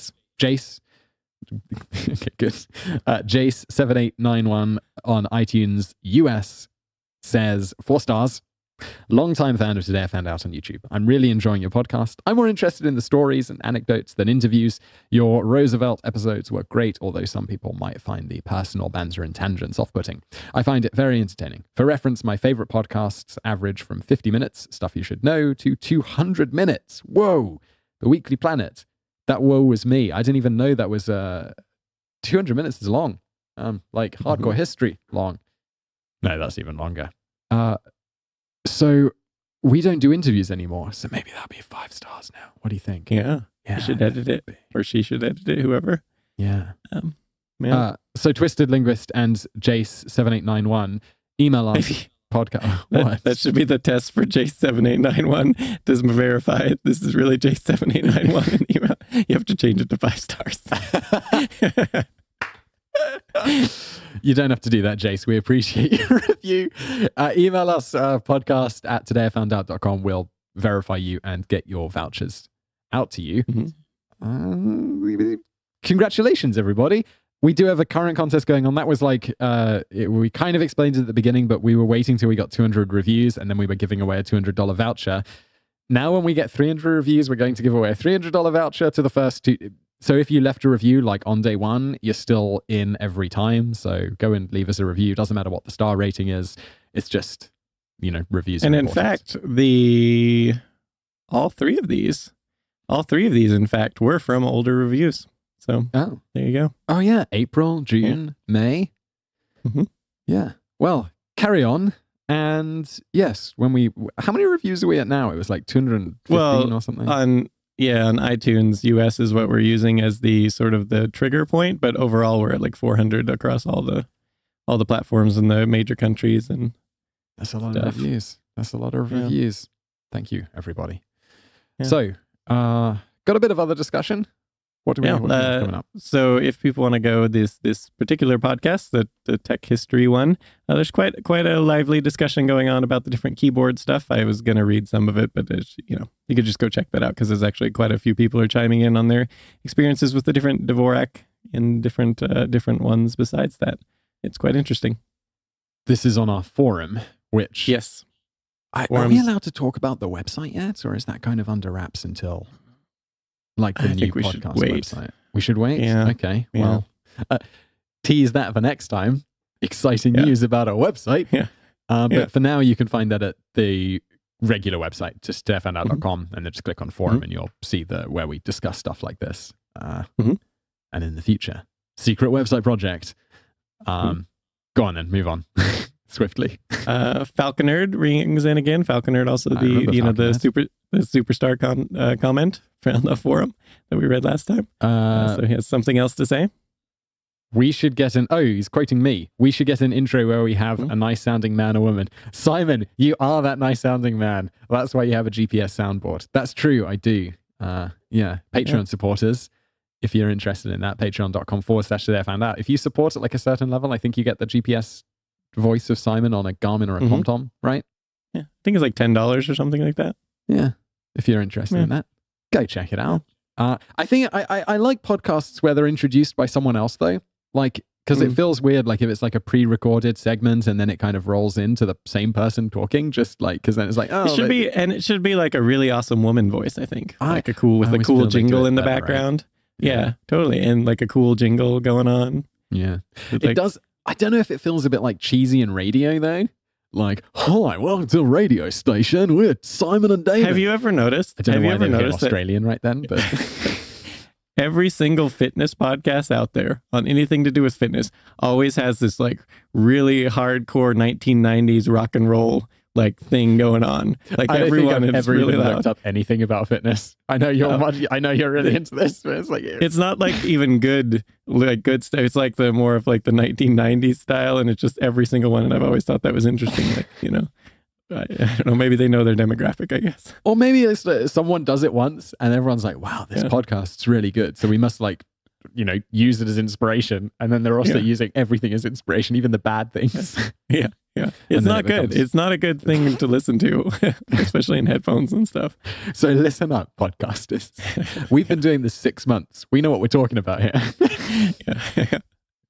good. Jace7891 on iTunes US says 4 stars. Long-time fan of Today I Found Out on YouTube. I'm really enjoying your podcast. I'm more interested in the stories and anecdotes than interviews. Your Roosevelt episodes were great, although some people might find the personal banter and tangents off-putting. I find it very entertaining. For reference, my favorite podcasts average from 50 minutes, Stuff You Should Know, to 200 minutes. Whoa! The Weekly Planet. That whoa was me. I didn't even know that was 200 minutes is long. Like hardcore history long. No, that's even longer. So we don't do interviews anymore. So maybe that'll be 5 stars now. What do you think? Yeah. Yeah. You should edit it, or she should edit it, whoever. Yeah. Yeah. So Twisted Linguist and Jace7891 email us podcast. What? That should be the test for Jace7891. Does verify this is really Jace7891 in email. You have to change it to 5 stars. You don't have to do that, Jace. We appreciate your review. Email us podcast@todayifoundout.com. We'll verify you and get your vouchers out to you. Congratulations, everybody. We do have a current contest going on. That was like, we kind of explained it at the beginning, but we were waiting till we got 200 reviews and then we were giving away a $200 voucher. Now, when we get 300 reviews, we're going to give away a $300 voucher to the first 2. So if you left a review like on day 1, you're still in every time. So go and leave us a review. Doesn't matter what the star rating is. It's just, reviews. And in fact, all three of these, in fact, were from older reviews. So there you go. Oh, yeah. April, June, May. Mm-hmm. Yeah. Well, carry on. And yes, how many reviews are we at now? It was like 215 or something. On iTunes, US is what we're using as the sort of the trigger point. But overall, we're at like 400 across all the platforms in the major countries. And that's a lot of reviews. That's a lot of reviews. Thank you, everybody. Yeah. So, got a bit of other discussion. What do we have coming up? So if people want to go this particular podcast, the tech history one, there's quite a lively discussion going on about the different keyboard stuff. I was going to read some of it, but you could just go check that out because there's actually quite a few people are chiming in on their experiences with the different Dvorak and different ones besides that. It's quite interesting. This is on our forum, which... Yes. Are we allowed to talk about the website yet? Or is that kind of under wraps until... like the new podcast website? We should wait? Yeah. Okay. Yeah. Well, tease that for next time. Exciting news about our website. Yeah. But for now, you can find that at the regular website, just todayifoundout.com, and then just click on forum and you'll see where we discuss stuff like this. And in the future, secret website project. Go on then, move on. Swiftly. Falconerd rings in again. Falconerd also the superstar comment on the forum that we read last time. So he has something else to say. We should get he's quoting me. We should get an intro where we have a nice sounding man or woman. Simon, you are that nice sounding man. That's why you have a GPS soundboard. That's true. I do. Patreon supporters, if you're interested in that, patreon.com/todayifoundout. If you support at like a certain level, I think you get the GPS voice of Simon on a Garmin or a TomTom, right? Yeah, I think it's like $10 or something like that. Yeah, if you're interested in that, go check it out. I think I like podcasts where they're introduced by someone else though, like because it feels weird, like if it's like a pre-recorded segment and then it kind of rolls into the same person talking, just like because then it's like it should be like a really awesome woman voice. I think like a cool jingle in the background. Right? Yeah, totally, and like a cool jingle going on. Yeah, it does. I don't know if it feels a bit like cheesy in radio though. Like, hi, welcome to the radio station. We're Simon and David. Have you ever noticed? I don't know why they became Australian right then, but every single fitness podcast out there on anything to do with fitness always has this like really hardcore 1990s rock and roll like thing going on. Like I everyone is really loud. Looked up anything about fitness. I know you're really into this, but it's like it's not like even good stuff. It's like the more of like the 1990s style, and it's just every single one. And I've always thought that was interesting. Like I don't know. Maybe they know their demographic, I guess. Or maybe it's someone does it once, and everyone's like, "Wow, this podcast's really good." So we must use it as inspiration, and then they're also using everything as inspiration, even the bad things. Yeah. It's not good. It's not a good thing to listen to, especially in headphones and stuff. So listen up, podcasters. We've been doing this 6 months. We know what we're talking about here.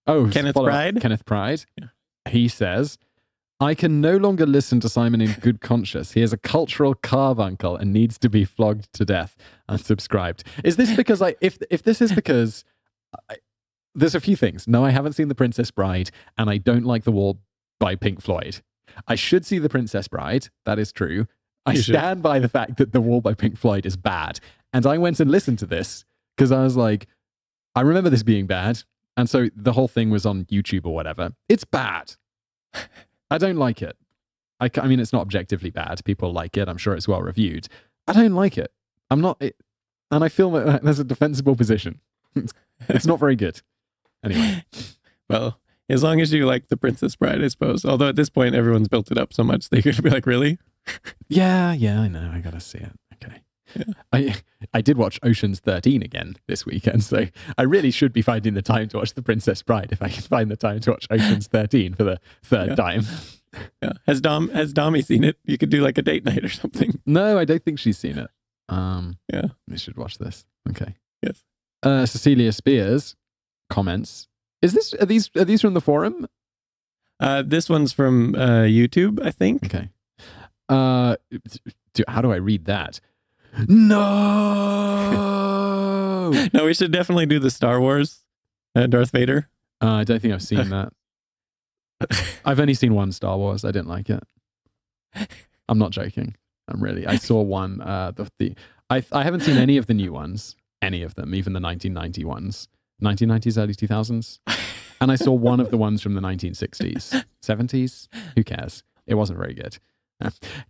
Oh, Kenneth Pride. Yeah. He says, I can no longer listen to Simon in good conscience. He is a cultural carbuncle and needs to be flogged to death. Unsubscribed. Is this because if this is because there's a few things. No, I haven't seen The Princess Bride, and I don't like The Wall by Pink Floyd. I should see The Princess Bride. That is true. I stand by the fact that The Wall by Pink Floyd is bad. And I went and listened to this because I was like, I remember this being bad. And so the whole thing was on YouTube or whatever. It's bad. I don't like it. I mean, it's not objectively bad. People like it. I'm sure it's well reviewed. I don't like it. And I feel that there's a defensible position. It's not very good. Anyway. Well, as long as you like The Princess Bride, I suppose. Although at this point, everyone's built it up so much, they could be like, really? Yeah, I know. I gotta see it. Okay. Yeah. I did watch Ocean's 13 again this weekend, so I really should be finding the time to watch The Princess Bride if I can find the time to watch Ocean's 13 for the third time. Yeah. Has Dami seen it? You could do like a date night or something. No, I don't think she's seen it. Yeah. We should watch this. Okay. Yes. Cecilia Spears comments. Are these from the forum? This one's from YouTube, I think. Okay. How do I read that? No. No, we should definitely do the Star Wars Darth Vader. I don't think I've seen that. I've only seen one Star Wars. I didn't like it. I'm not joking. I saw one. I haven't seen any of the new ones. Any of them, even the 1990 ones. 1990s, early 2000s. And I saw one of the ones from the 1960s, 70s. Who cares? It wasn't very good.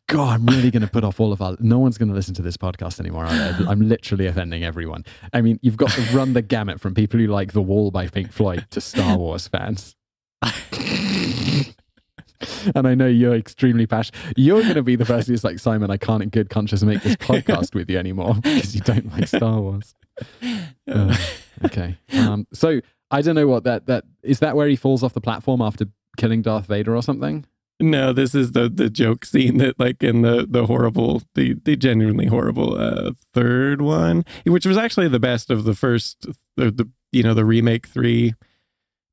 God, I'm really going to put off no one's going to listen to this podcast anymore. I'm literally offending everyone. I mean, you've got to run the gamut from people who like The Wall by Pink Floyd to Star Wars fans. And I know you're extremely passionate. You're going to be the person who's like, Simon, I can't in good conscience make this podcast with you anymore because you don't like Star Wars. Okay. So I don't know what that is. That where he falls off the platform after killing Darth Vader or something? No, this is the joke scene that like in the horrible, the genuinely horrible third one, which was actually the best of the first, the remake 3.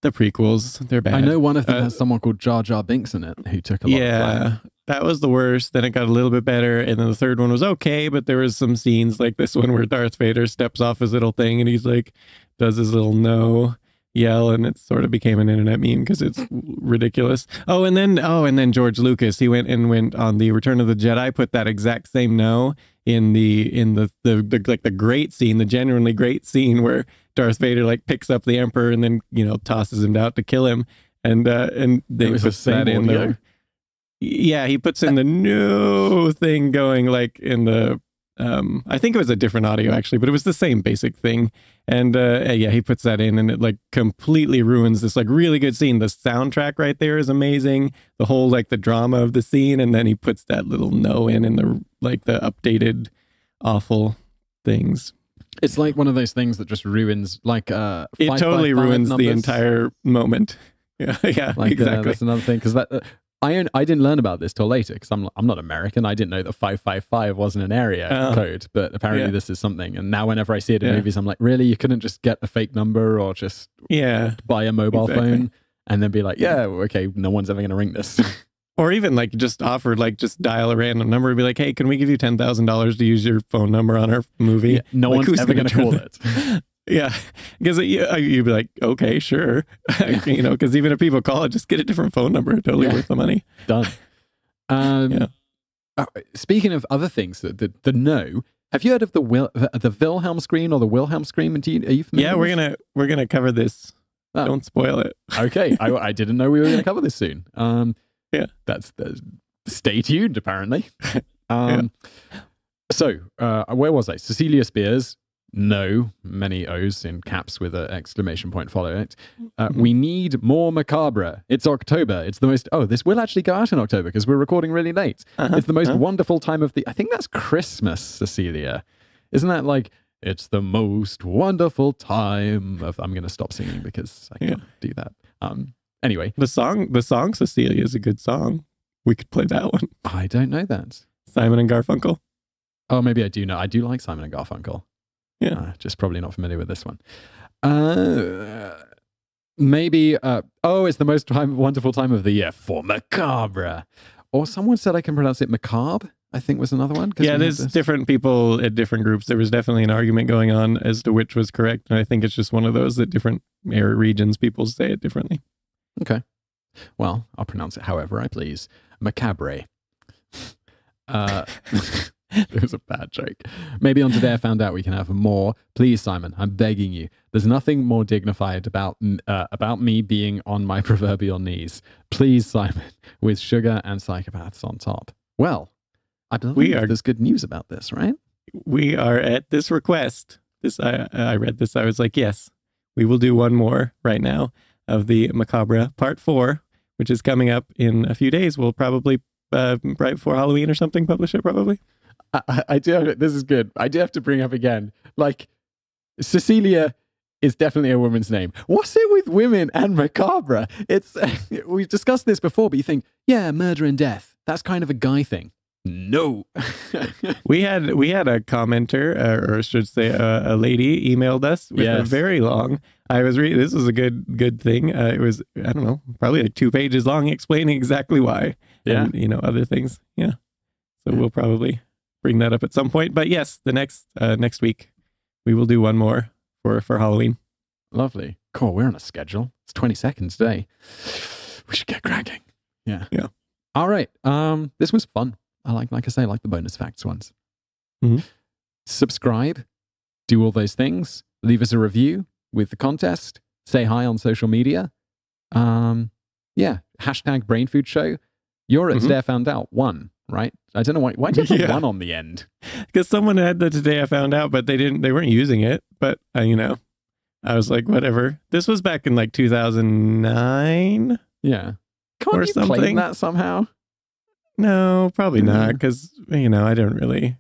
The prequels, they're bad. I know one of them has someone called Jar Jar Binks in it who took a lot of flack. That was the worst. Then it got a little bit better. And then the third one was okay, but there was some scenes like this one where Darth Vader steps off his little thing and he's like, does his little no yell. And it sort of became an internet meme because it's ridiculous. And then George Lucas, he went on the Return of the Jedi, put that exact same no in the like the great scene, the genuinely great scene where Darth Vader like picks up the Emperor and then tosses him out to kill him, and they put that in there. Yeah, he puts in the no thing going like in the I think it was a different audio actually, but it was the same basic thing. And he puts that in and it like completely ruins this like really good scene. The soundtrack right there is amazing. The whole like the drama of the scene, and then he puts that little no in the like the updated awful things. It's like one of those things that just ruins like it totally ruins the entire moment. Yeah, like, exactly. That's another thing because that I didn't learn about this till later because I'm not American. I didn't know that 555 wasn't an area code, but apparently this is something. And now whenever I see it in movies, I'm like, really? You couldn't just get a fake number or just buy a mobile phone and then be like, okay, no one's ever going to ring this. Or even like just offer, like just dial a random number and be like, hey, can we give you $10,000 to use your phone number on our movie? Yeah, no like, one's ever going to call it. Yeah, because you'd be like, okay, sure. Because even if people call it, just get a different phone number. Totally worth the money. Done. Speaking of other things, the no, have you heard of the Wilhelm scream or the Wilhelm scream? Are you familiar? Yeah, we're gonna cover this. Oh. Don't spoil it. Okay, I didn't know we were going to cover this soon. That's stay tuned. Apparently. So where was I? Cecilia Spears. No, many O's in caps with an exclamation point following it. We need more macabre. It's October. It's the most... this will actually go out in October because we're recording really late. It's the most wonderful time of the... I think that's Christmas, Cecilia. Isn't that like... It's the most wonderful time of... I'm going to stop singing because I can't do that. Anyway. The song Cecilia is a good song. We could play that one. I don't know that. Simon and Garfunkel. Oh, maybe I do know. I do like Simon and Garfunkel. Yeah. Just probably not familiar with this one. Maybe, it's the most wonderful time of the year for macabre. Or someone said I can pronounce it macabre, I think was another one. Yeah, there's different people at different groups. There was definitely an argument going on as to which was correct. And I think it's just one of those that different area regions, people say it differently. Okay. Well, I'll pronounce it however I please. Macabre. It was a bad joke. Maybe on Today I Found Out we can have more. Please, Simon, I'm begging you. There's nothing more dignified about me being on my proverbial knees. Please, Simon, with sugar and psychopaths on top. Well, I believe there's good news about this, right? We are at this request. I read this. I was like, yes, we will do one more right now of the Macabre Part 4, which is coming up in a few days. We'll probably, right before Halloween or something, publish it probably. I do. This is good. I do have to bring up again. Like, Cecilia is definitely a woman's name. What's it with women and macabre? We've discussed this before, but you think, yeah, murder and death. That's kind of a guy thing. No. we had a commenter, or I should say, a lady emailed us with a very long. I was reading. This was a good thing. It was, I don't know, probably like 2 pages long, explaining exactly why. Yeah. And, other things. Yeah. So we'll probably bring that up at some point. But yes, the next week we will do one more for Halloween. Lovely. Cool. We're on a schedule. It's 22nd today. We should get cracking. Yeah. Yeah. All right. This was fun. I like I like the bonus facts ones. Mm-hmm. Subscribe, do all those things, leave us a review with the contest, say hi on social media. Hashtag BrainFood Show. You're at Today I Found Out 1, right? I don't know why do you have 1 on the end? Because someone had the Today I Found Out, but they weren't using it. But I was like, whatever. This was back in like 2009. Yeah. Can't you claim that somehow? No, probably not, because, I don't really,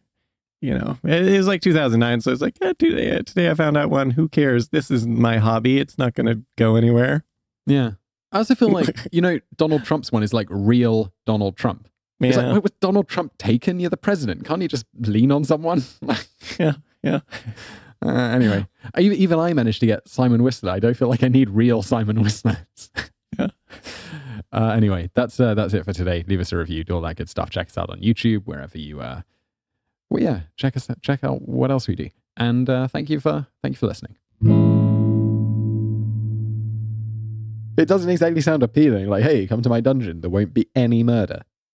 it was like 2009, so it's like, today I found out 1, who cares? This is my hobby. It's not going to go anywhere. Yeah. I also feel like, Donald Trump's one is like real Donald Trump. It's like, wait, was Donald Trump taken? You're the president. Can't you just lean on someone? Yeah. Anyway, even I managed to get Simon Whistler. I don't feel like I need real Simon Whistlers. Yeah. Anyway, that's it for today. Leave us a review, do all that good stuff. Check us out on YouTube, wherever you check out what else we do. And thank you for listening. It doesn't exactly sound appealing, like, hey, come to my dungeon, there won't be any murder.